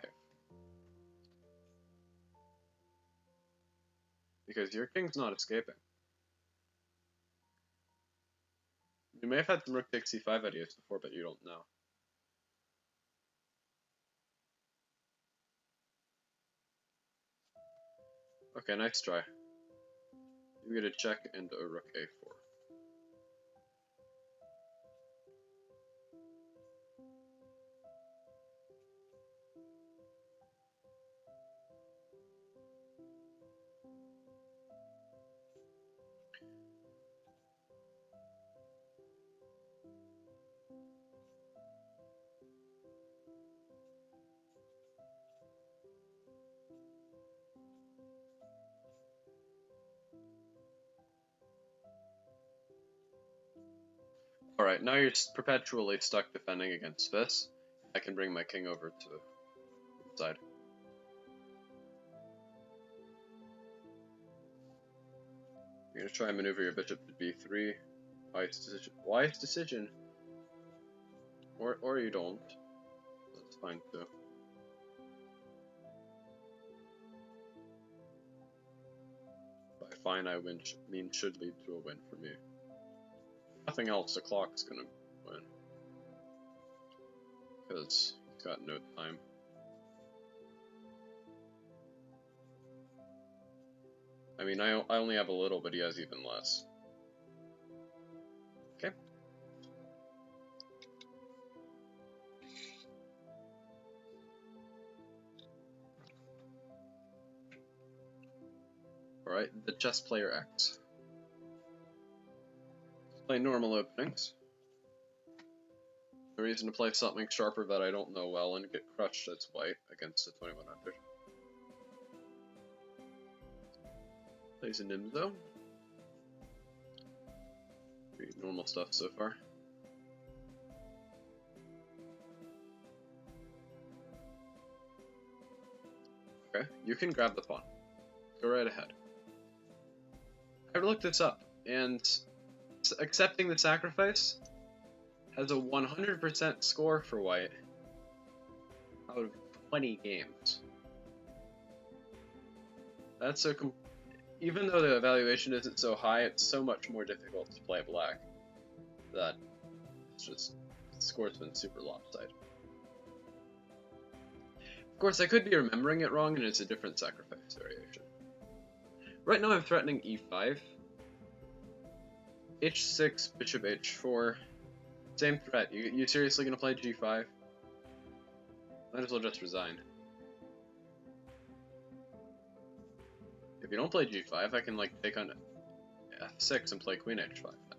Because your king's not escaping. You may have had some rook takes c5 ideas before, but you don't know. Okay, nice try. You get a check and a rook a4. Alright, now you're perpetually stuck defending against this. I can bring my king over to the side. You're gonna try and maneuver your bishop to b3. Wise decision. Wise decision. Or you don't. That's fine too. By fine, I mean should lead to a win for me. Nothing else, the clock's gonna win. Because he's got no time. I mean, I only have a little, but he has even less. Okay. Alright, the chess player X. Play normal openings. No reason to play something sharper that I don't know well and get crushed as white against the 2100. Plays a Nimzo. Pretty normal stuff so far. Okay, you can grab the pawn. Go right ahead. I looked this up, and accepting the sacrifice has a 100% score for white out of 20 games. That's a even though the evaluation isn't so high, it's so much more difficult to play black that it's just the score's been super lopsided. Of course, I could be remembering it wrong, and it's a different sacrifice variation. Right now, I'm threatening e5. h6, bishop h4. Same threat. You seriously gonna play g5? Might as well just resign. If you don't play g5, I can like take on f6 and play queen h5 now.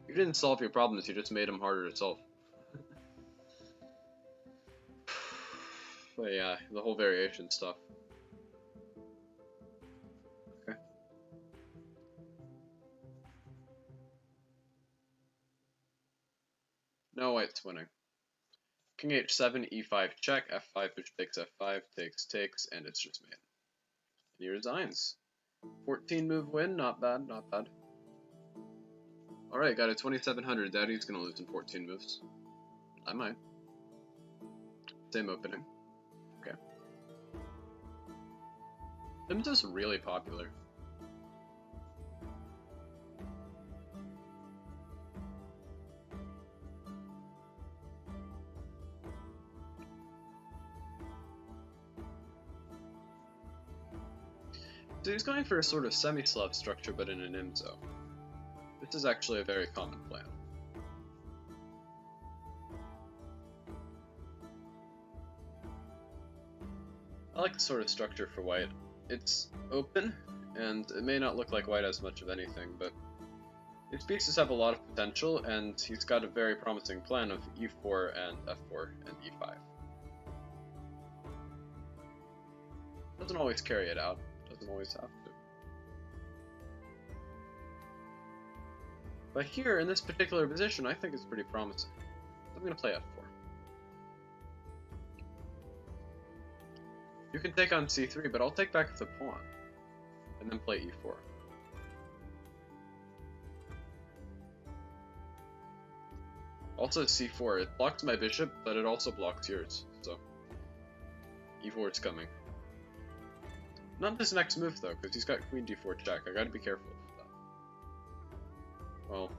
You didn't solve your problems, you just made them harder to solve. But yeah, the whole variation stuff. Okay. Now white's winning. King h7, e5 check, f5, bishop takes f5, takes, and it's just made. And he resigns. 14 move win, not bad, not bad. Alright, got a 2700. Daddy's gonna lose in 14 moves. I might. Same opening. Okay. Nimzo's really popular. So he's going for a sort of semi-Slav structure, but in an Nimzo. This is actually a very common plan. I like the sort of structure for white. It's open, and it may not look like white has much of anything, but his pieces have a lot of potential, and he's got a very promising plan of e4 and f4 and e5. Doesn't always carry it out. Doesn't always have to. But here, in this particular position, I think it's pretty promising. So I'm going to play f4. You can take on c3, but I'll take back the pawn, and then play e4. Also c4, it blocks my bishop, but it also blocks yours, so e4 is coming. Not this next move though, because he's got queen d4 check. I gotta be careful with that. Well,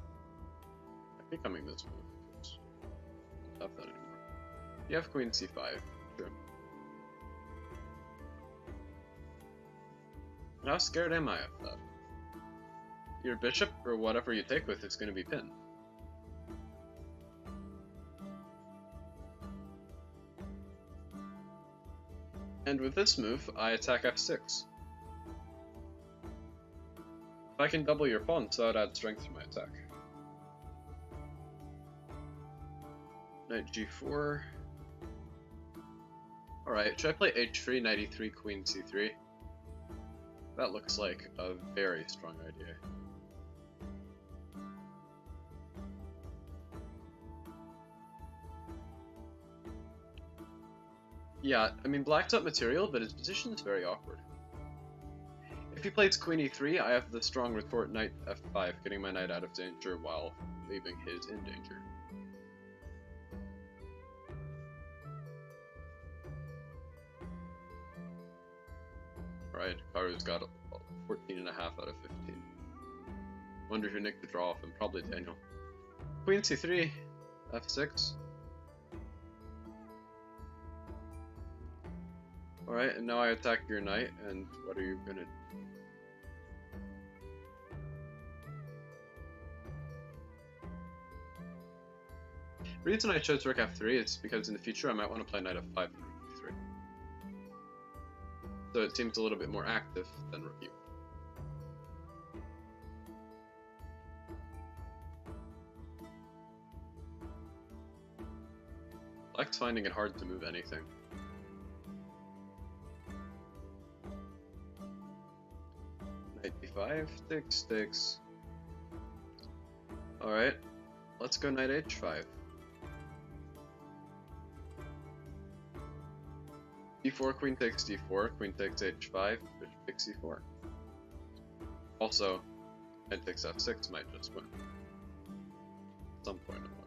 I'd be coming this move, because I don't have that anymore. You have queen c5, true. How scared am I of that? Your bishop, or whatever you take with, is going to be pinned. And with this move, I attack f6. If I can double your pawns, that would add strength to my attack. Knight g4. Alright, should I play h3, knight e3, queen c3? That looks like a very strong idea. Yeah, I mean, black's up material, but his position is very awkward. If he plays queen e3, I have the strong retort knight f5, getting my knight out of danger while leaving his in danger. Right, Hikaru's got a 14.5 out of 15. Wonder who nicked the draw off him, probably Daniel. Queen c3, f6. Alright, and now I attack your knight, and what are you gonna do? The reason I chose rook f3 is because in the future I might want to play knight f5 and rook e3. So it seems a little bit more active than rook e1. Black's finding it hard to move anything. Knight d5, takes. Alright, let's go knight h5. d4, queen takes d4, queen takes h5, bishop takes c4. Also, knight takes f6 might just win. At some point it will.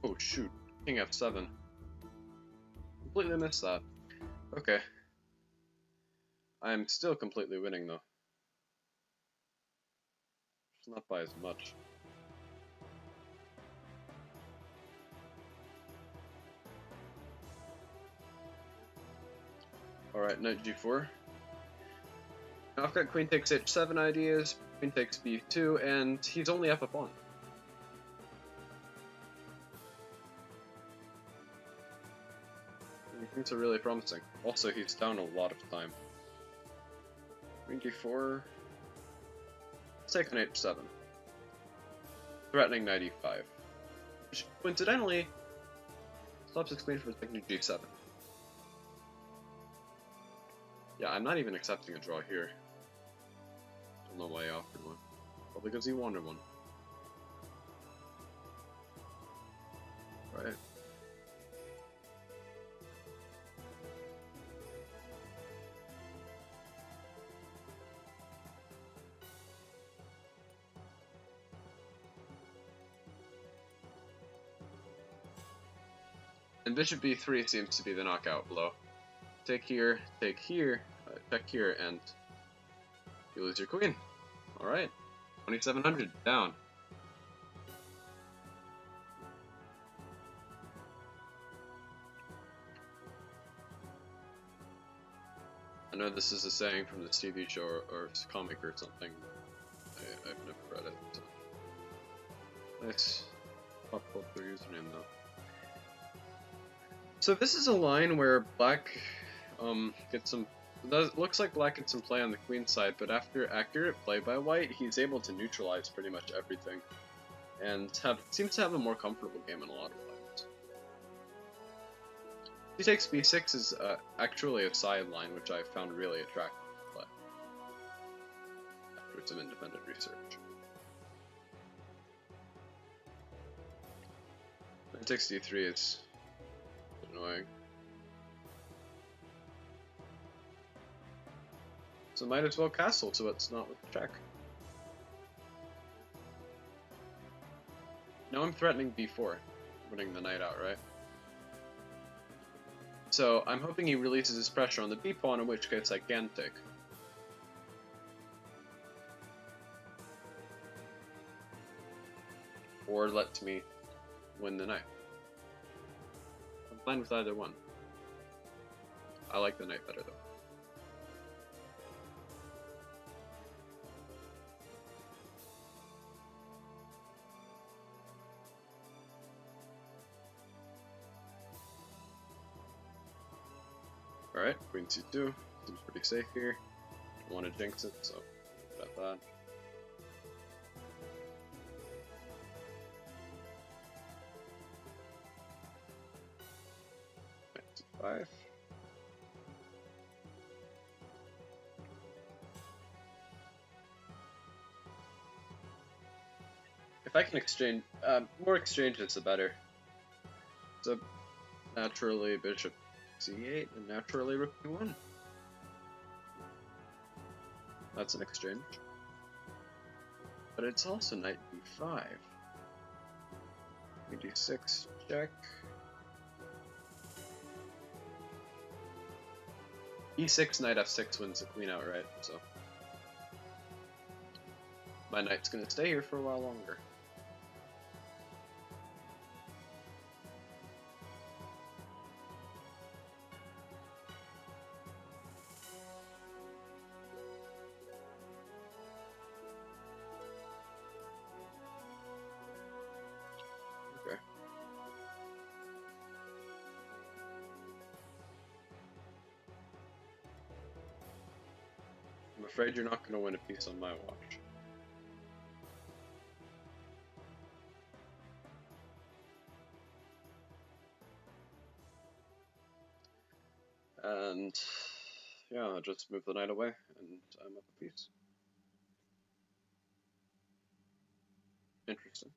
Oh shoot, king f7. Completely missed that. Okay. I'm still completely winning though. Just not by as much. Alright, knight g4. Now I've got queen takes h7 ideas, queen takes b2, and he's only up a pawn. Things are really promising. Also, he's down a lot of time. Queen d4. Let's take on h7. Threatening knight e5. Which, coincidentally, stops his queen from taking g7. Yeah, I'm not even accepting a draw here. Don't know why he offered one. Probably because he wanted one. Right. And bishop b3 seems to be the knockout blow. Take here, check here, and you lose your queen. Alright, 2700 down. I know this is a saying from this TV show or comic or something. I've never read it. So. Nice. Pop up their username though. So this is a line where black gets some Looks like black gets some play on the queen side, but after accurate play by white, he's able to neutralize pretty much everything, and seems to have a more comfortable game in a lot of ways. He takes b6 is actually a sideline, which I found really attractive to play after some independent research. Knight takes d3 is annoying. So might as well castle so it's not with check. Now I'm threatening b4, winning the knight outright. So I'm hoping he releases his pressure on the b pawn, in which case I can take. Or lets me win the knight. I'm fine with either one. I like the knight better though. Alright, queen c2. Seems pretty safe here. Don't want to jinx it, so got that. Knight c5. If I can exchange, more exchanges the better. So naturally bishop c8 and naturally rook e1. That's an exchange. But it's also knight b5. d6 check. e6 knight f6 wins the queen outright, so my knight's gonna stay here for a while longer. Okay. I'm afraid you're not going to win a piece on my watch. And yeah, I'll just move the knight away and I'm up a piece. Interesting.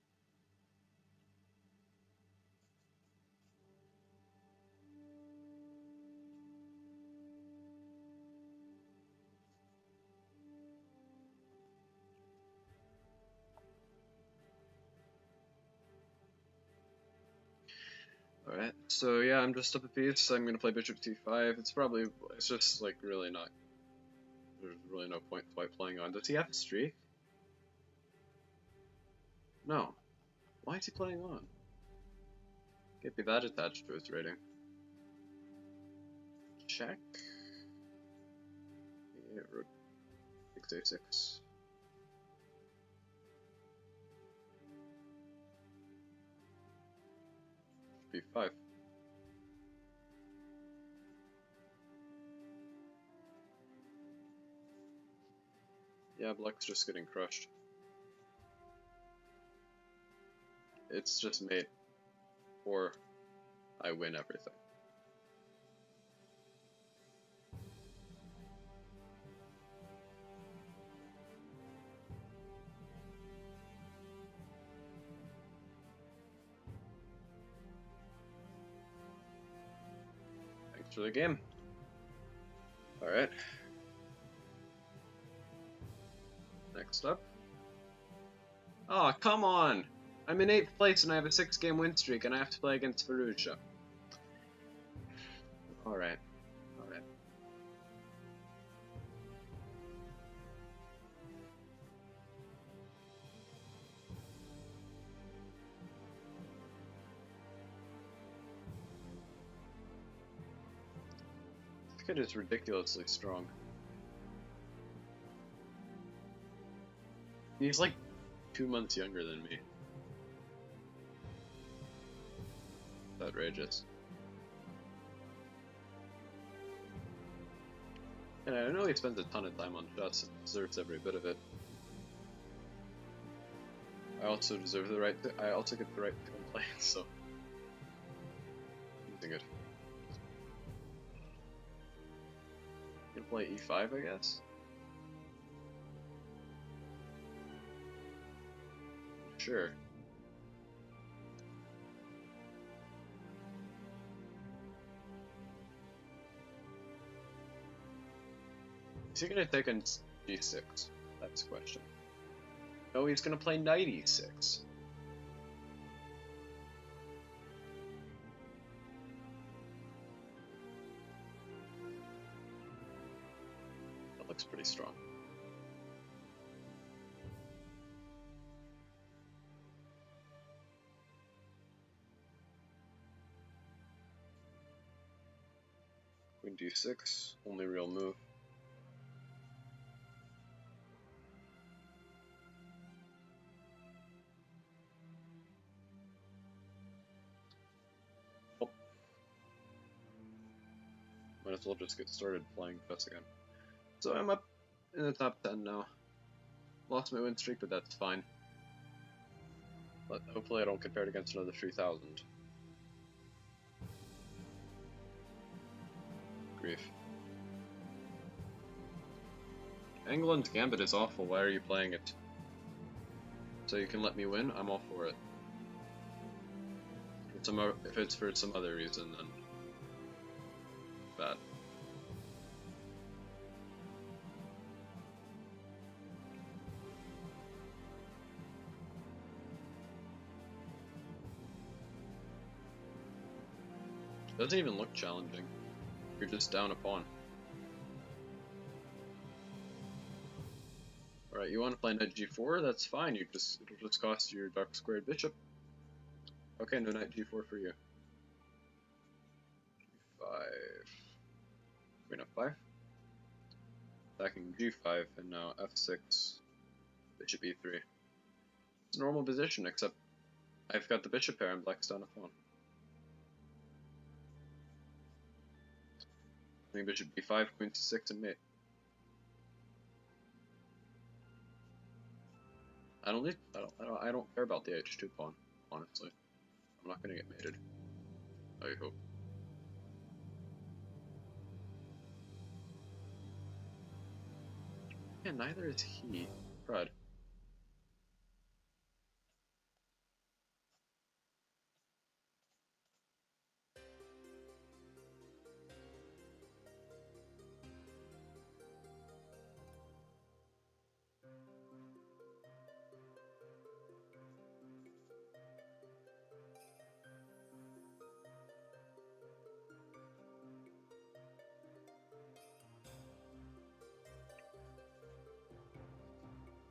Alright, so yeah, I'm just up a piece. I'm gonna play bishop c5. It's just like really not, there's really no point white playing on. Does he have a streak? No. Why is he playing on? Can't be that attached to his rating. Check. Yeah, rook takes a6. b5. Yeah, black's just getting crushed. It's just mate, or I win everything. Thanks for the game. Alright. Next up. Oh, come on! I'm in 8th place and I have a 6-game win streak and I have to play against Firouzja. Alright. Alright. This kid is ridiculously strong. He's like 2 months younger than me. Outrageous. And I know he spends a ton of time on chess and deserves every bit of it. I also deserve the right to, I also get the right to complain, so using it. Can play e5, I guess? Sure. Is he gonna take on g6? That's the question. No, he's gonna play knight e6. That looks pretty strong. Queen d6, only real move. Oh. Might as well just get started playing chess again. So I'm up in the top 10 now. Lost my win streak, but that's fine. But hopefully I don't get paired against another 3000. Grief. England's Gambit is awful, why are you playing it? So you can let me win, I'm all for it. If it's for some other reason, then bad. It doesn't even look challenging. You're just down a pawn. Alright, you want to play knight g4? That's fine. It'll just cost you your dark squared bishop. Okay, no knight g4 for you. g5. Queen f5. Attacking g5, and now f6. Bishop e3. It's a normal position, except I've got the bishop pair and black's down a pawn. Bishop b5, queen c6, and mate. I don't care about the h2 pawn, honestly. I'm not gonna get mated. I hope. Yeah, neither is he. Crud.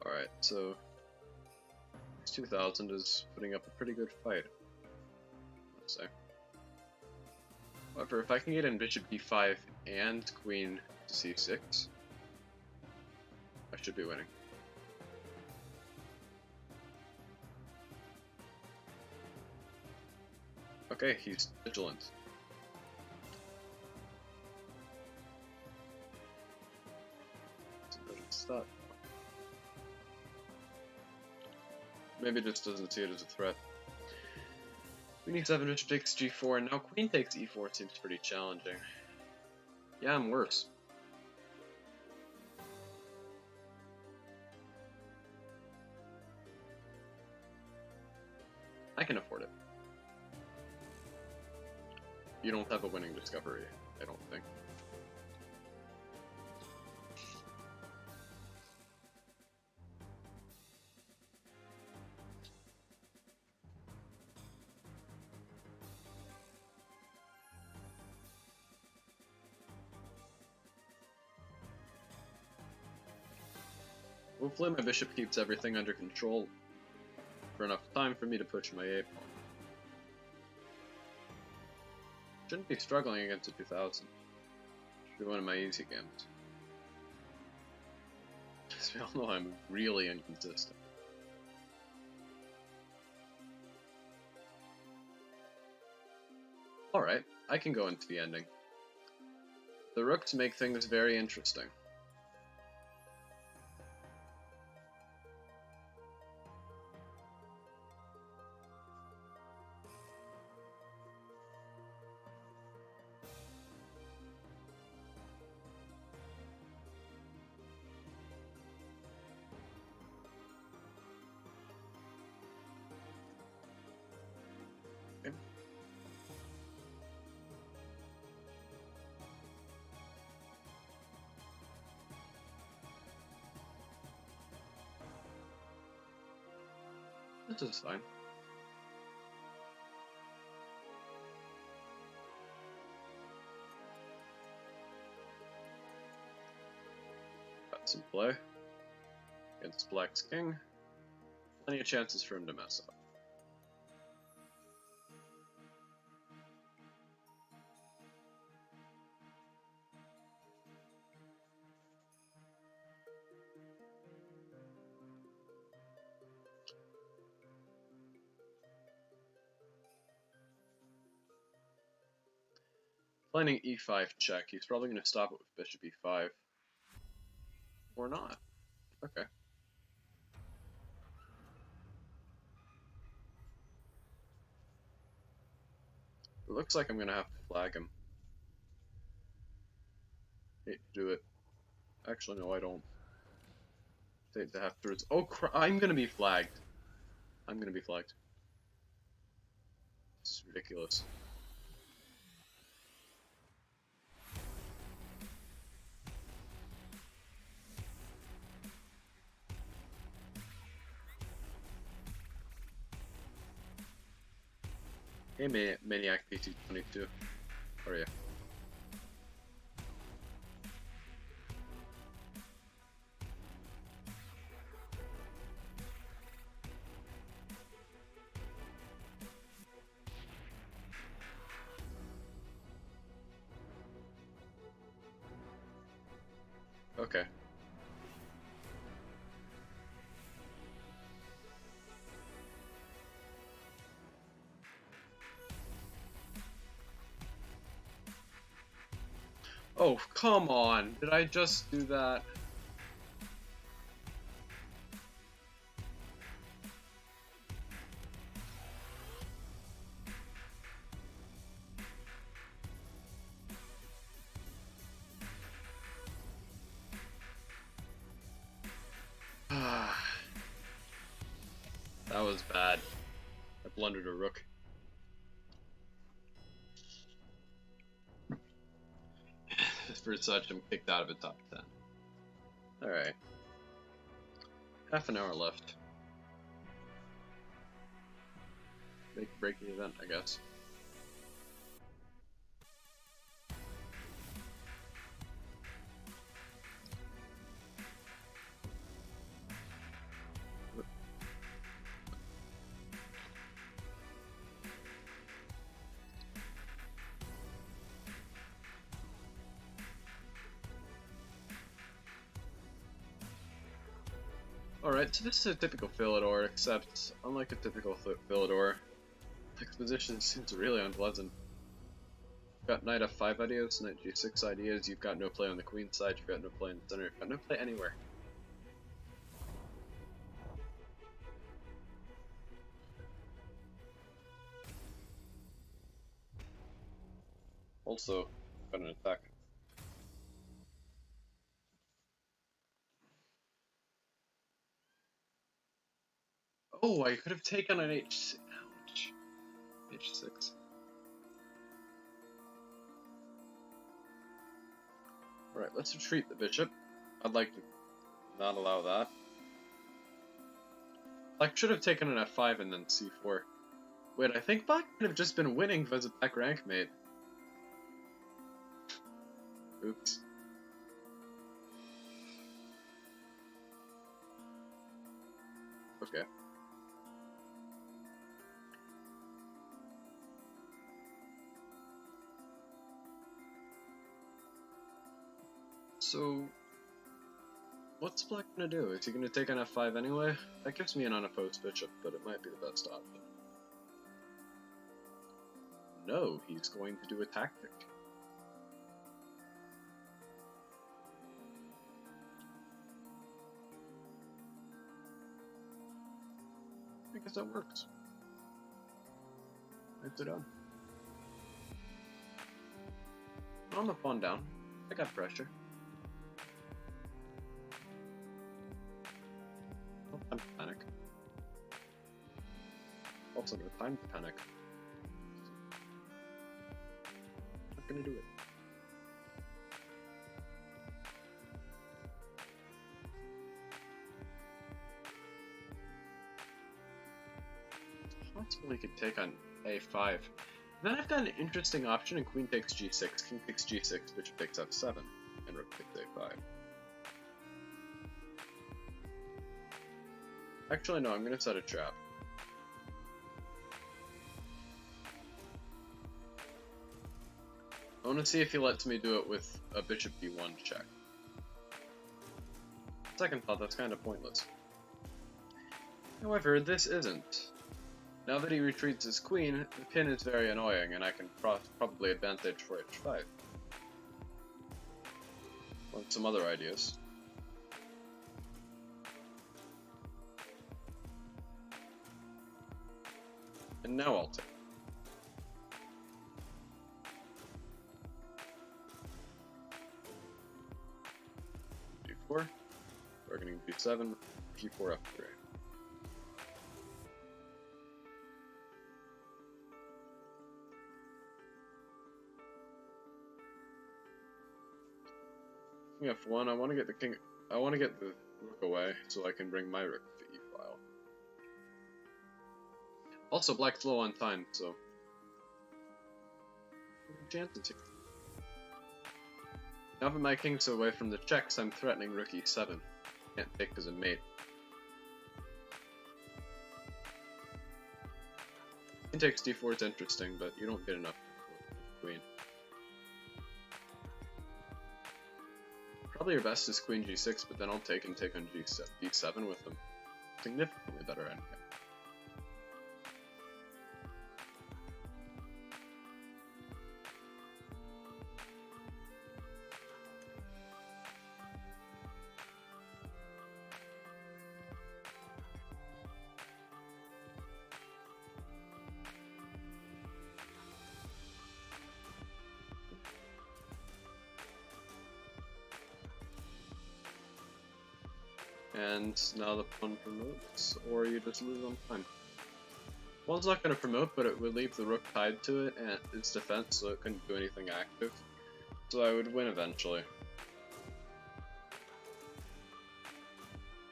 Alright, so this 2000 is putting up a pretty good fight, let's say. However, if I can get in bishop b5 and queen to c6, I should be winning. Okay, he's vigilant. Stop. Maybe it just doesn't see it as a threat. Queen e7, bishop takes g4, and now queen takes e4 seems pretty challenging. Yeah, I'm worse. I can afford it. You don't have a winning discovery, I don't think. Hopefully my bishop keeps everything under control for enough time for me to push my a pawn. Shouldn't be struggling against a 2000. Should be one of my easy games. As we all know, I'm really inconsistent. Alright, I can go into the ending. The rooks make things very interesting. This is fine. Got some play against Black's king. Plenty of chances for him to mess up. Playing e5 check, he's probably going to stop it with bishop e5. Or not. Okay. It looks like I'm going to have to flag him. Hate to do it. Actually, no, I don't. Hate to have to. Oh, I'm going to be flagged. I'm going to be flagged. This is ridiculous. Hey, Maniac PT22. How are you? Okay. Oh, come on! Did I just do that? That was bad. I blundered a rook. For such, I'm kicked out of the top 10. Alright. Half an hour left. Make a breaking event, I guess. Alright, so this is a typical Philidor, except unlike a typical Philidor, exposition seems really unpleasant. You've got knight f5 ideas, knight g6 ideas, you've got no play on the queen side, you've got no play in the center, you've got no play anywhere. Also, got an attack. Oh, I could have taken an h6. Ouch. h6. Alright, let's retreat the bishop. I'd like to not allow that. Black should have taken an f5 and then c4. Wait, I think Black could have just been winning because of back rank mate. Oops. Okay. So, what's Black gonna do? Is he gonna take an f5 anyway? That gives me an unopposed bishop, but it might be the best option. No, he's going to do a tactic. guess that works. Nicely done. On the pawn down. I got pressure. No time to panic. Also no time to panic. Not gonna do it. Possible he could take on a5. Then I've got an interesting option in queen takes g6, king takes g6, bishop takes f7, and rook takes a5. Actually, no, I'm gonna set a trap. I want to see if he lets me do it with a bishop b1 check. Second thought, that's kind of pointless. However, this isn't. Now that he retreats his queen, the pin is very annoying, and I can probably advantage for h5. Or some other ideas. And now I'll take. G4, bargaining G7, G4 F3. F1, I want to get the king. I want to get the rook away so I can bring my rook to e-file. Also, black's low on time, so chances here. Now that my king's away from the checks, I'm threatening rook e7. Can't take as a mate. King takes d4 is interesting, but you don't get enough queen. Probably your best is queen g6, but then I'll take on d7 with them. Significantly better endgame. And now the pawn promotes, or you just lose on time. Pawn's not going to promote, but it would leave the rook tied to it and its defense, so it couldn't do anything active. So I would win eventually.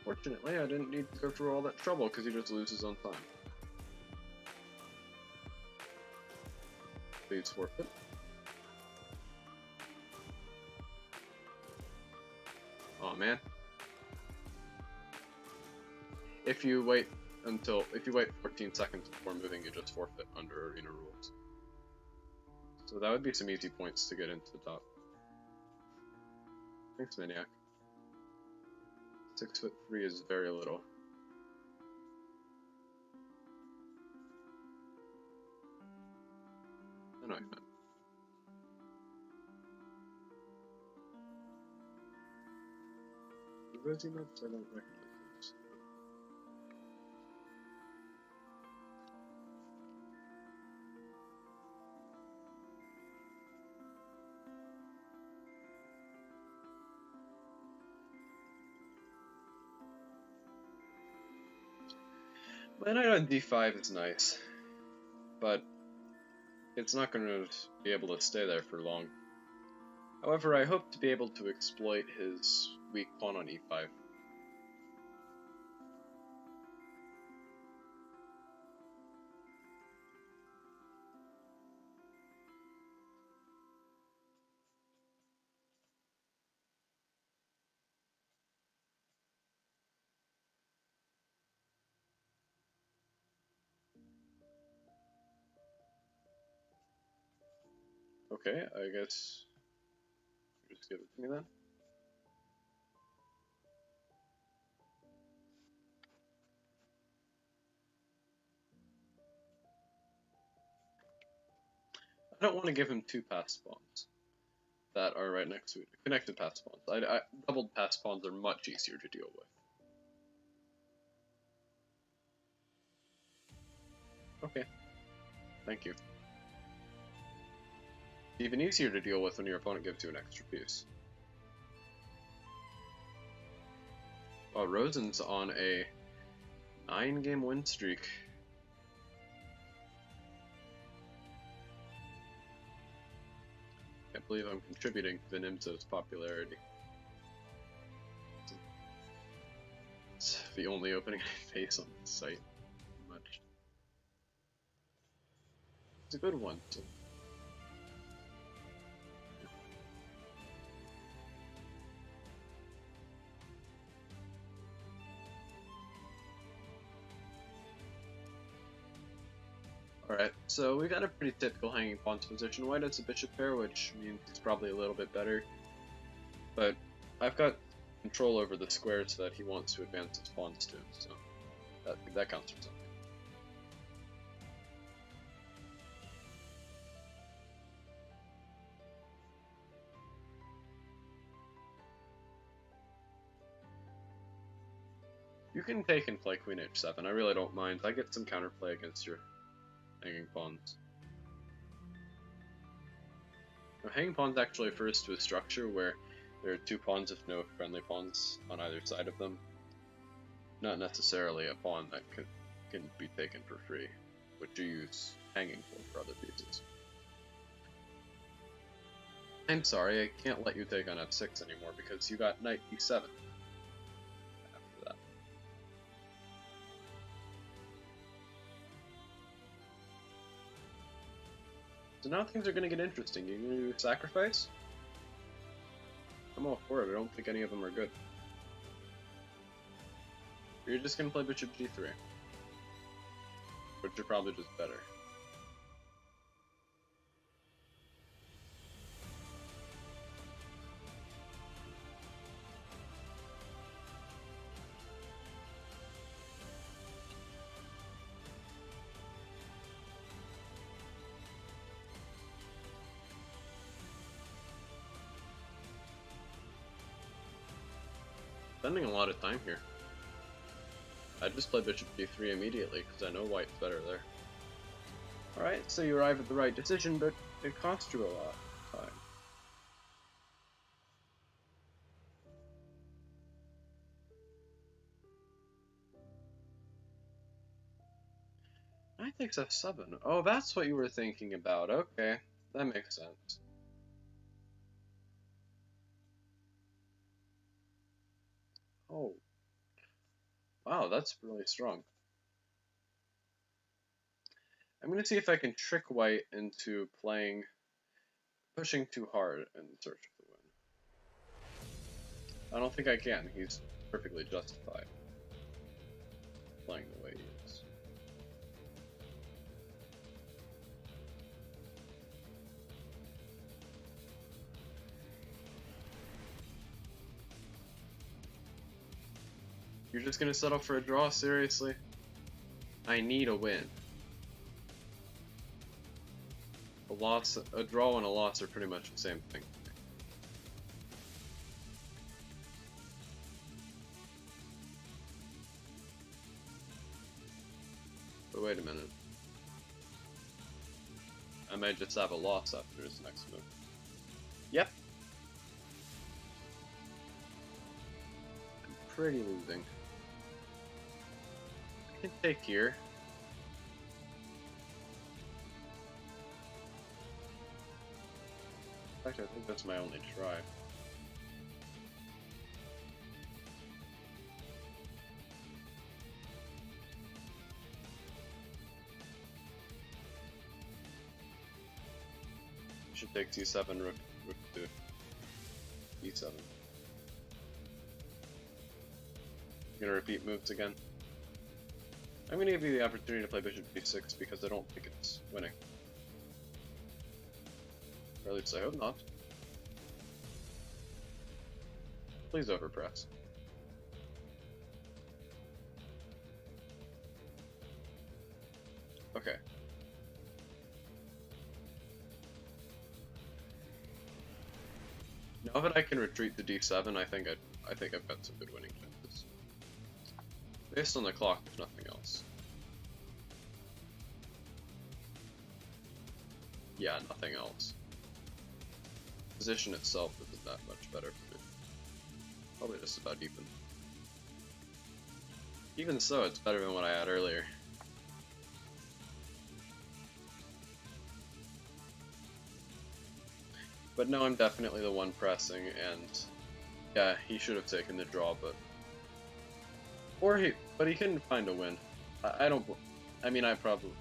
Fortunately, I didn't need to go through all that trouble because he just loses on time. Please forfeit. Oh man. If you wait 14 seconds before moving, you just forfeit under arena rules. So that would be some easy points to get into the top. Thanks, Maniac. 6'3" is very little. I know what you meant. The Rosie maps, I don't recognize those. My knight on d5 is nice, but it's not going to be able to stay there for long. However, I hope to be able to exploit his weak pawn on e5. Okay, I guess you just give it to me then. I don't want to give him two passed pawns that are right next to it. Connected passed pawns. Doubled passed pawns are much easier to deal with. Okay, thank you. Even easier to deal with when your opponent gives you an extra piece. Oh, Rosen's on a 9-game win streak. Can't believe I'm contributing to Venimso's popularity. It's the only opening I face on this site. Much. It's a good one too. Alright, so we got a pretty typical hanging pawn's position. White has a bishop pair, which means he's probably a little bit better. But I've got control over the squares that he wants to advance his pawns to, so that counts for something. You can take and play Queen H7, I really don't mind. I get some counterplay against your hanging pawns. Now, hanging pawns actually refers to a structure where there are 2 pawns with no friendly pawns on either side of them. Not necessarily a pawn that can be taken for free, which you use hanging for other pieces. I'm sorry, I can't let you take on f6 anymore because you got knight e7 after that. So now things are going to get interesting. You're going to do sacrifice? I'm all for it. I don't think any of them are good. You're just going to play bishop g3. Which are probably just better. Spending a lot of time here. I just play bishop d3 immediately because I know white's better there. Alright, so you arrive at the right decision, but it costs you a lot of time. Knight takes f7. Oh, that's what you were thinking about. Okay, that makes sense. Oh. Wow, that's really strong. I'm going to see if I can trick white into pushing too hard in search of the win. I don't think I can. He's perfectly justified playing the way he is. You're just going to settle for a draw? Seriously? I need a win. A draw and a loss are pretty much the same thing. But wait a minute. I may just have a loss after his next move. Yep. I'm pretty losing. I can take here. In fact, I think that's my only try. Should take c7, rook to e7. Gonna repeat moves again. I'm gonna give you the opportunity to play bishop b6 because I don't think it's winning. Or at least I hope not. Please overpress. Okay. Now that I can retreat to d7, I think I've got some good winning chances. Based on the clock, if nothing else. yeah, nothing else. Position itself isn't that much better for me. Probably just about even. Even so, it's better than what I had earlier. But no, I'm definitely the one pressing, and yeah, he should have taken the draw, but he couldn't find a win. I don't. I mean, I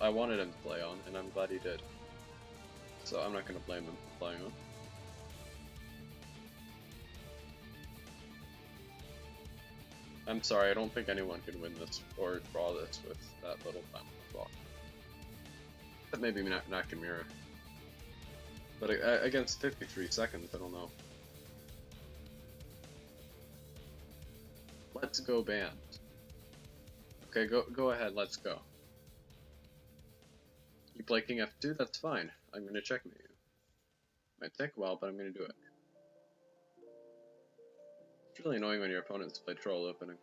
wanted him to play on, and I'm glad he did. So I'm not gonna blame him for playing on. I'm sorry, I don't think anyone can win this or draw this with that little time on the clock. But maybe Nakamura. But against 53 seconds, I don't know. Let's go band. Okay, go ahead, let's go. You play King F2, that's fine. I'm gonna checkmate you. Might take a while, but I'm gonna do it. It's really annoying when your opponents play troll openings.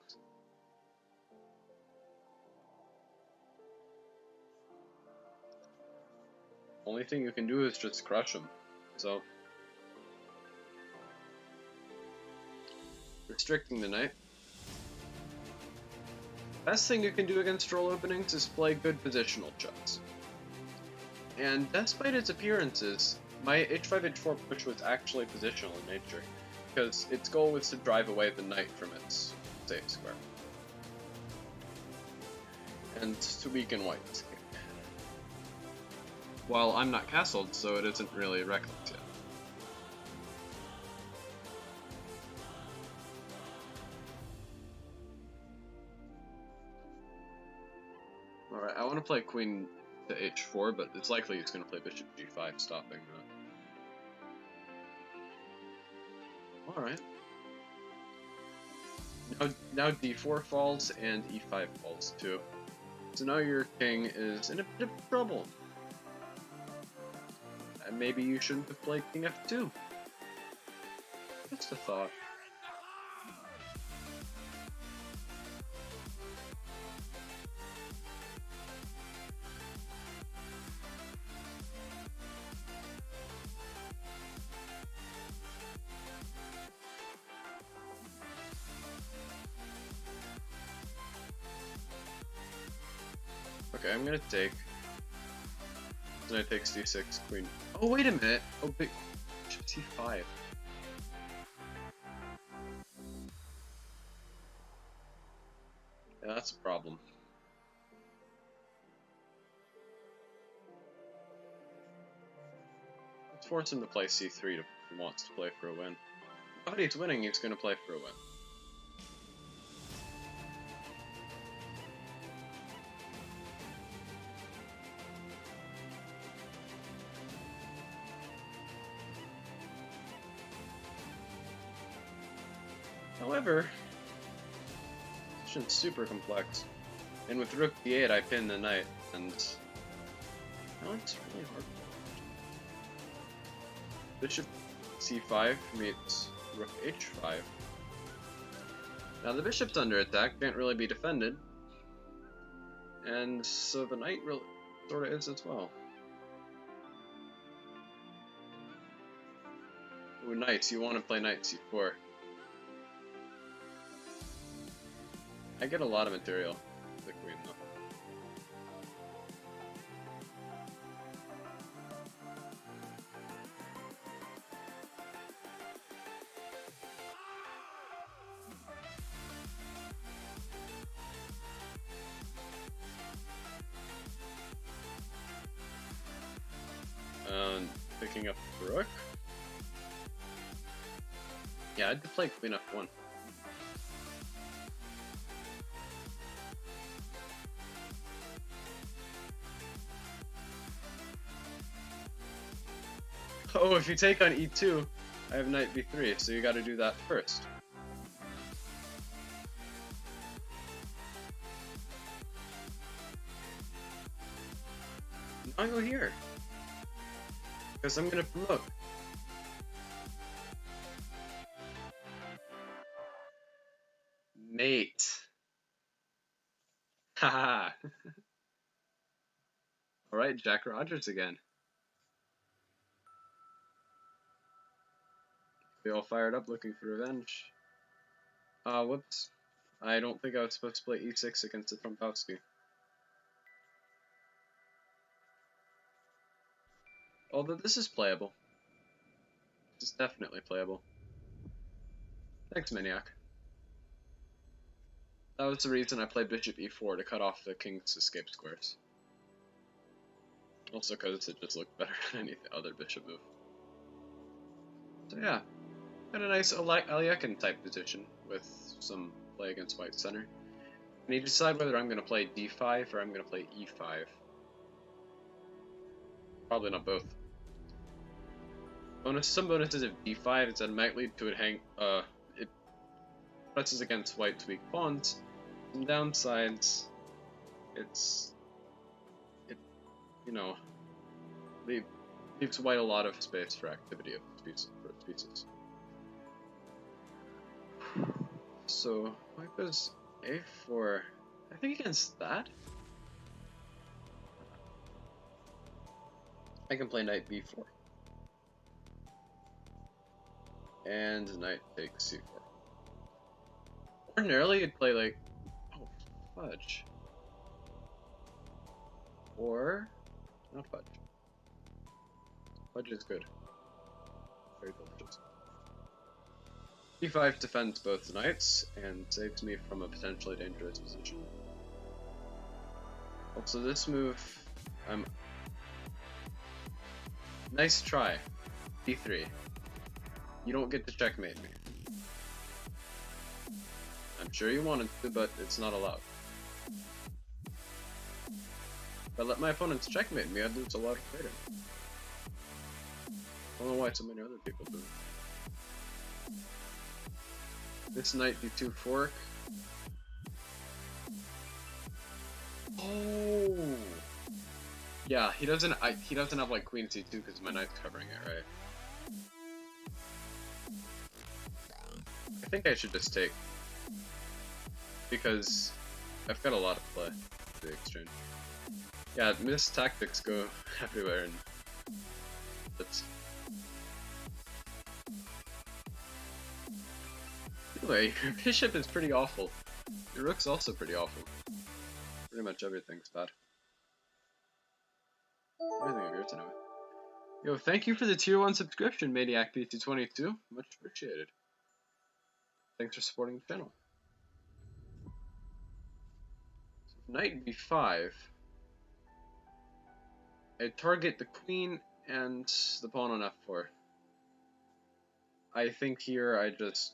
Only thing you can do is just crush them. So, restricting the knight. Best thing you can do against troll openings is play good positional chess. And despite its appearances, my h5 h4 push was actually positional in nature, because its goal was to drive away the knight from its safe square. And to weaken white's king. While I'm not castled, so it isn't really reckless yet. Alright, I want to play queen to h4, but it's likely he's going to play bishop g5, stopping that. Alright. Now d4 falls and e5 falls too. So now your king is in a bit of trouble. And maybe you shouldn't have played king f2. Just a thought. Okay, I'm gonna take. Then I take c6, queen. Oh, wait a minute! Oh, big. Bishop c5. Yeah, that's a problem. Let's force him to play c3 if he wants to play for a win. If he's winning, he's gonna play for a win. However, this is super complex. And with rook d8, I pin the knight, and now it's really hard. Bishop c5 meets rook h5. Now the bishop's under attack, can't really be defended, and so the knight really sort of is as well. Ooh, knights, you want to play knight c4. I get a lot of material with the queen though. Picking up the rook. Yeah, I'd play queen f1. Oh, if you take on e2, I have knight b3, so you gotta do that first. Now I go here. Because I'm gonna promote. Mate. Haha. Alright, Jack Rogers again. We all fired up looking for revenge. Whoops. I don't think I was supposed to play e6 against the Trompowski. Although this is playable. This is definitely playable. Thanks, Maniac. That was the reason I played bishop e4 to cut off the king's escape squares. Also because it just looked better than any other bishop move. So yeah, got a nice Aliekin type position with some play against white center. I need to decide whether I'm going to play d5 or I'm going to play e5. Probably not both. Some bonuses of d5 is that it might lead to it presses against white's weak pawns. Some downsides, leaves white a lot of space for activity of its pieces. So white goes a4. I think against that, I can play knight b4. And knight takes c4. Ordinarily, you'd play like, oh, fudge. Or, not fudge. Fudge is good. Very delicious. e5 defends both knights and saves me from a potentially dangerous position. Also, this move, nice try. d3. You don't get to checkmate me. I'm sure you wanted to, but it's not allowed. If I let my opponents checkmate me, I'd lose a lot of freedom. I don't know why so many other people do. This knight d2 fork. Oh, yeah. He doesn't have like queen c2 because my knight's covering it, right? I think I should just take, because I've got a lot of play for the exchange. Yeah, missed tactics go everywhere, and that's. Anyway, your bishop is pretty awful. Your rook's also pretty awful. Pretty much everything's bad. Everything of yours, anyway. Yo, thank you for the tier 1 subscription, Maniac PT22. Much appreciated. Thanks for supporting the channel. So, knight b5. I target the queen and the pawn on f4. I think here I just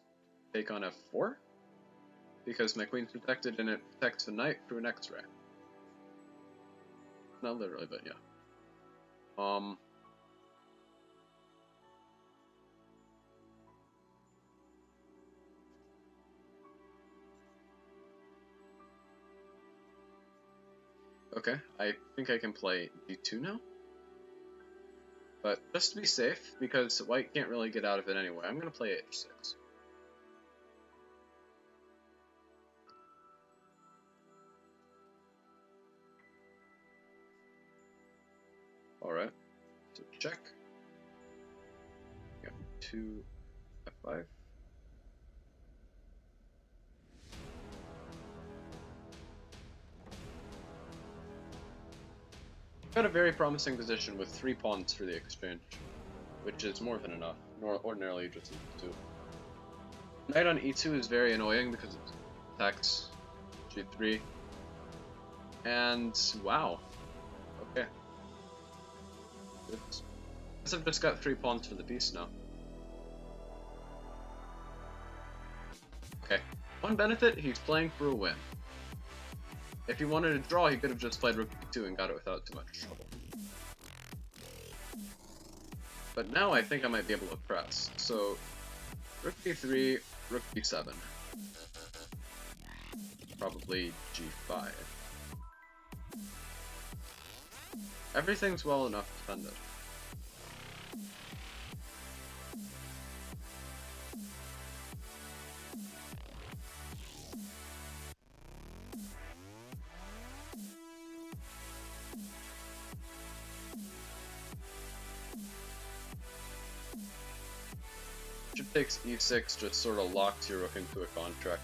take on f4, because my queen's protected and it protects the knight through an x-ray. Not literally, but yeah. Okay, I think I can play d2 now. But just to be safe, because white can't really get out of it anyway, I'm going to play h6. Alright, so check. Yeah, 2 f5. Got a very promising position with 3 pawns for the exchange, which is more than enough. Ordinarily, just 2. Knight on e2 is very annoying because it attacks g3. And wow, okay. I guess I've just got 3 pawns for the piece now. Okay, one benefit: he's playing for a win. If he wanted to draw, he could have just played rook b2 and got it without too much trouble. But now I think I might be able to press. So, rook b3, rook b7. Probably g5. Everything's well enough defended. takes e6 just sort of locks your rook into a contract.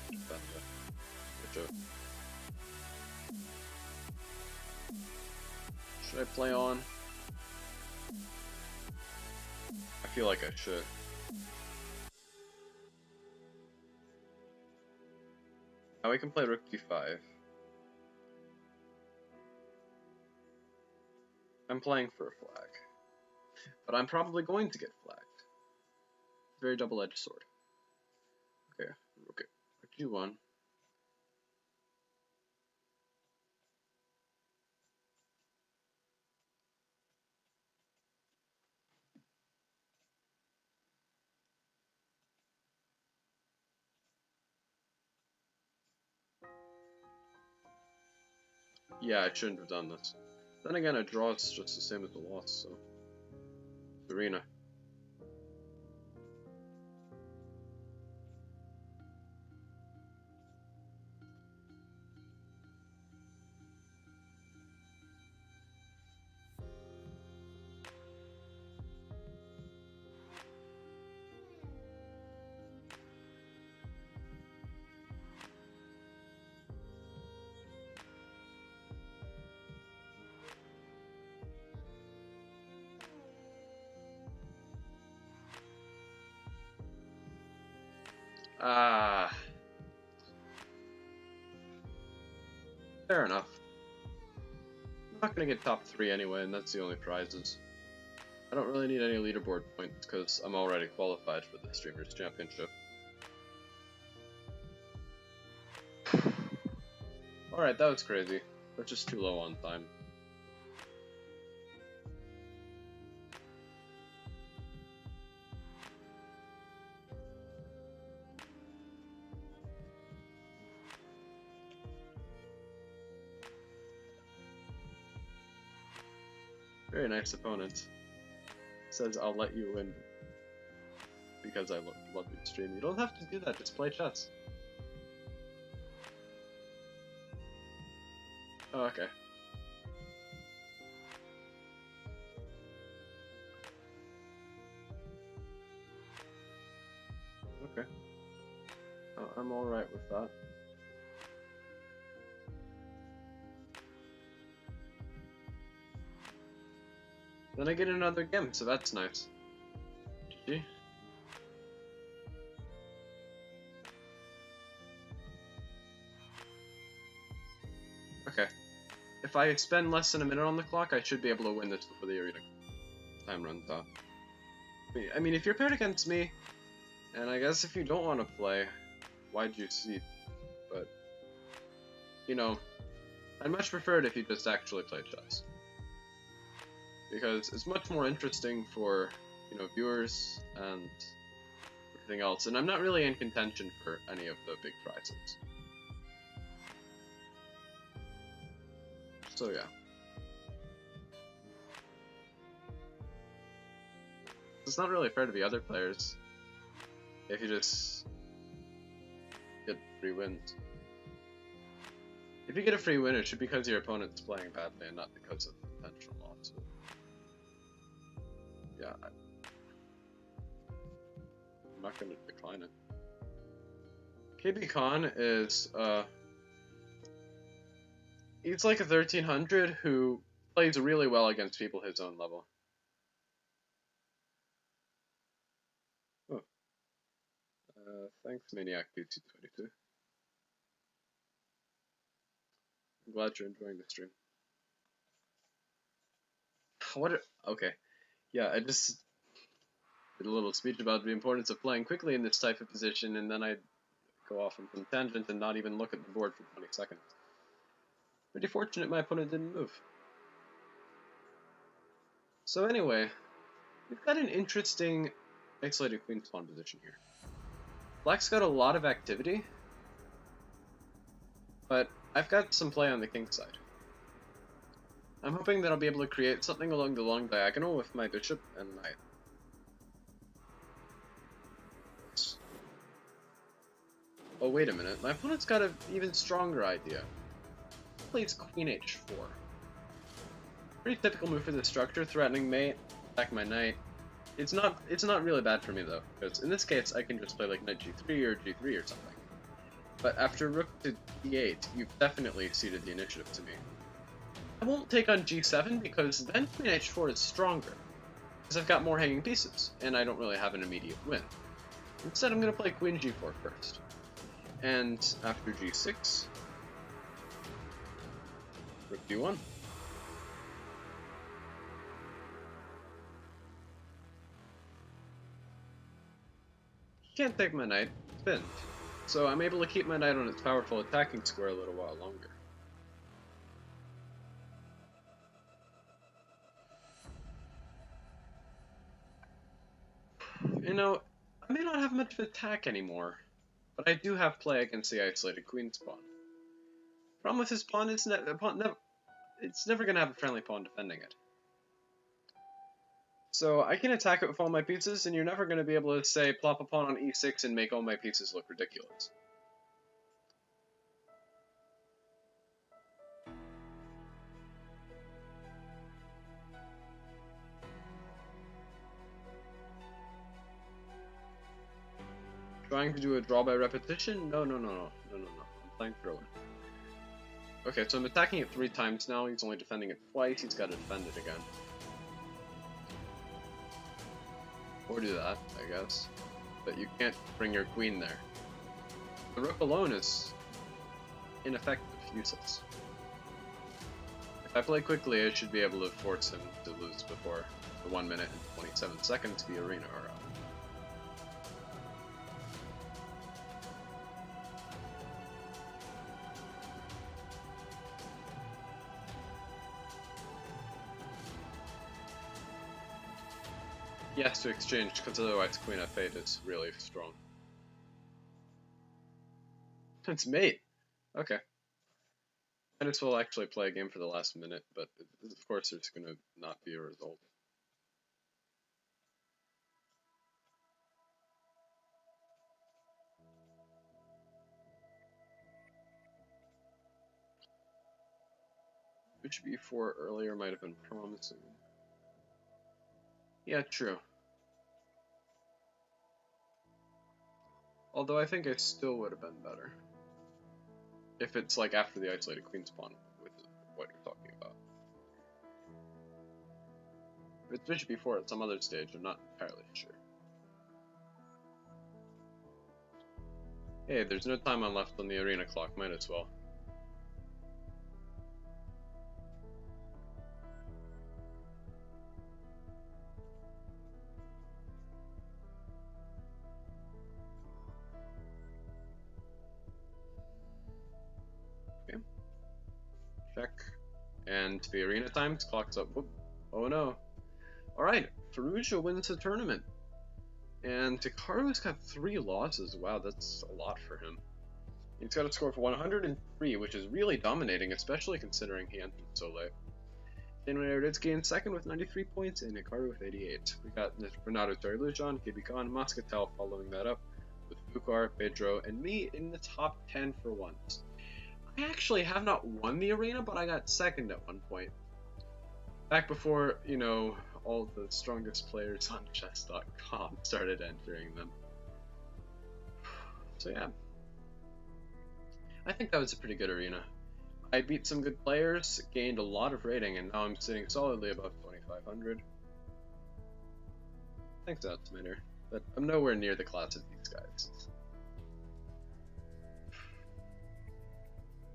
Should I play on? I feel like I should. Now we can play rook d5. I'm playing for a flag, but I'm probably going to get flagged. Very double-edged sword. Okay, rook g1. Yeah, I shouldn't have done this. Then again, a draw is just the same as a loss, so... Arena. Ah. Fair enough. I'm not gonna get top 3 anyway, and that's the only prizes. I don't really need any leaderboard points, because I'm already qualified for the Streamers Championship. Alright, that was crazy. But just too low on time. Very nice opponent. Says I'll let you win because I love your stream. You don't have to do that, just play chess. Oh, okay. Okay. I'm alright with that. Then I get another game, so that's nice. GG. Okay. If I spend less than a minute on the clock, I should be able to win this before the arena time runs out. I mean, if you're paired against me, and I guess if you don't want to play, why'd you see? But, you know, I'd much prefer it if you just actually play chess. Because it's much more interesting for, you know, viewers and everything else. And I'm not really in contention for any of the big prizes. So yeah. It's not really fair to the other players if you just get free wins. If you get a free win, it should be because your opponent's playing badly and not because of potential loss. Yeah, I'm not going to decline it. KB Khan is, he's like a 1300 who plays really well against people his own level. Oh. Thanks, Maniac BT22. I'm glad you're enjoying the stream. Okay. Yeah, I just did a little speech about the importance of playing quickly in this type of position, and then I'd go off on some tangent and not even look at the board for 20 seconds. Pretty fortunate my opponent didn't move. So anyway, we've got an interesting isolated queen spawn position here. Black's got a lot of activity, but I've got some play on the king side. I'm hoping that I'll be able to create something along the long diagonal with my bishop and knight. Oh, wait a minute. My opponent's got an even stronger idea. He plays queen h4. Pretty typical move for this structure, threatening mate, attack my knight, It's not really bad for me though, because in this case I can just play like knight g3 or g3 or something. But after rook to d8, you've definitely ceded the initiative to me. I won't take on g7 because then queen h4 is stronger, because I've got more hanging pieces, and I don't really have an immediate win. Instead, I'm going to play queen g4 first. And after g6, rook d1. Can't take my knight, it's pinned. So I'm able to keep my knight on its powerful attacking square a little while longer. You know, I may not have much of attack anymore, but I do have play against the isolated queen's pawn. Problem with his pawn is it's never going to have a friendly pawn defending it. So I can attack it with all my pieces, and you're never going to be able to say plop a pawn on e6 and make all my pieces look ridiculous. Trying to do a draw by repetition? No. I'm playing throw-in. Okay, so I'm attacking it 3 times now. He's only defending it twice. He's got to defend it again. Or do that, I guess. But you can't bring your queen there. The rook alone is ineffective, useless. If I play quickly, I should be able to force him to lose before the 1 minute and 27 seconds the arena are up. He has to exchange, because otherwise Queen F8 is really strong. It's mate! Okay. Might as well actually play a game for the last minute, but of course there's gonna not be a result. Bishop e4 earlier might have been promising. Yeah, true. Although I think it still would have been better. If it's like after the isolated queen's pawn, with what you're talking about. If it's bishop e4 at some other stage, I'm not entirely sure. Hey, there's no time on left on the arena clock, might as well. Okay. Check. And the arena times, clock's up. Whoop. Oh no. Alright, Firouzja wins the tournament. And Hikaru's got 3 losses. Wow, that's a lot for him. He's got a score of 103, which is really dominating, especially considering he entered so late. Daniel Naroditsky in second with 93 points, and Hikaru with 88. We got Renato Tarlujan, KB Khan, Moscatel following that up, with Fukar, Pedro, and me in the top 10 for once. I actually have not won the arena, but I got second at one point. Back before, you know, all the strongest players on chess.com started entering them. So yeah. I think that was a pretty good arena. I beat some good players, gained a lot of rating, and now I'm sitting solidly above 2500. Thanks, Outsider, but I'm nowhere near the class of these guys.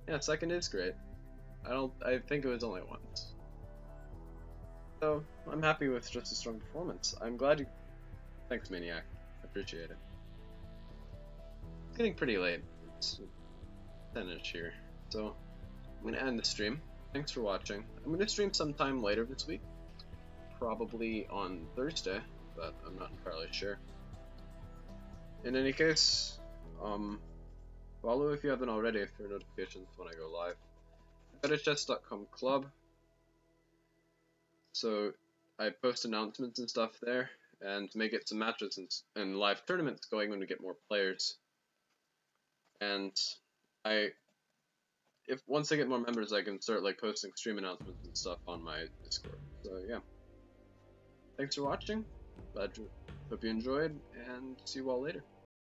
Yeah, second is great. I think it was only once. So, I'm happy with just a strong performance. I'm glad you... Thanks, Maniac. I appreciate it. It's getting pretty late. It's 10-ish here. So, I'm going to end the stream. Thanks for watching. I'm going to stream sometime later this week. Probably on Thursday, but I'm not entirely sure. In any case, follow if you haven't already for notifications when I go live. Go to chess.com club. So I post announcements and stuff there, and may get some matches and live tournaments going when we get more players. And once I get more members, I can start like posting stream announcements and stuff on my Discord. So yeah, thanks for watching. Hope you enjoyed, and see you all later.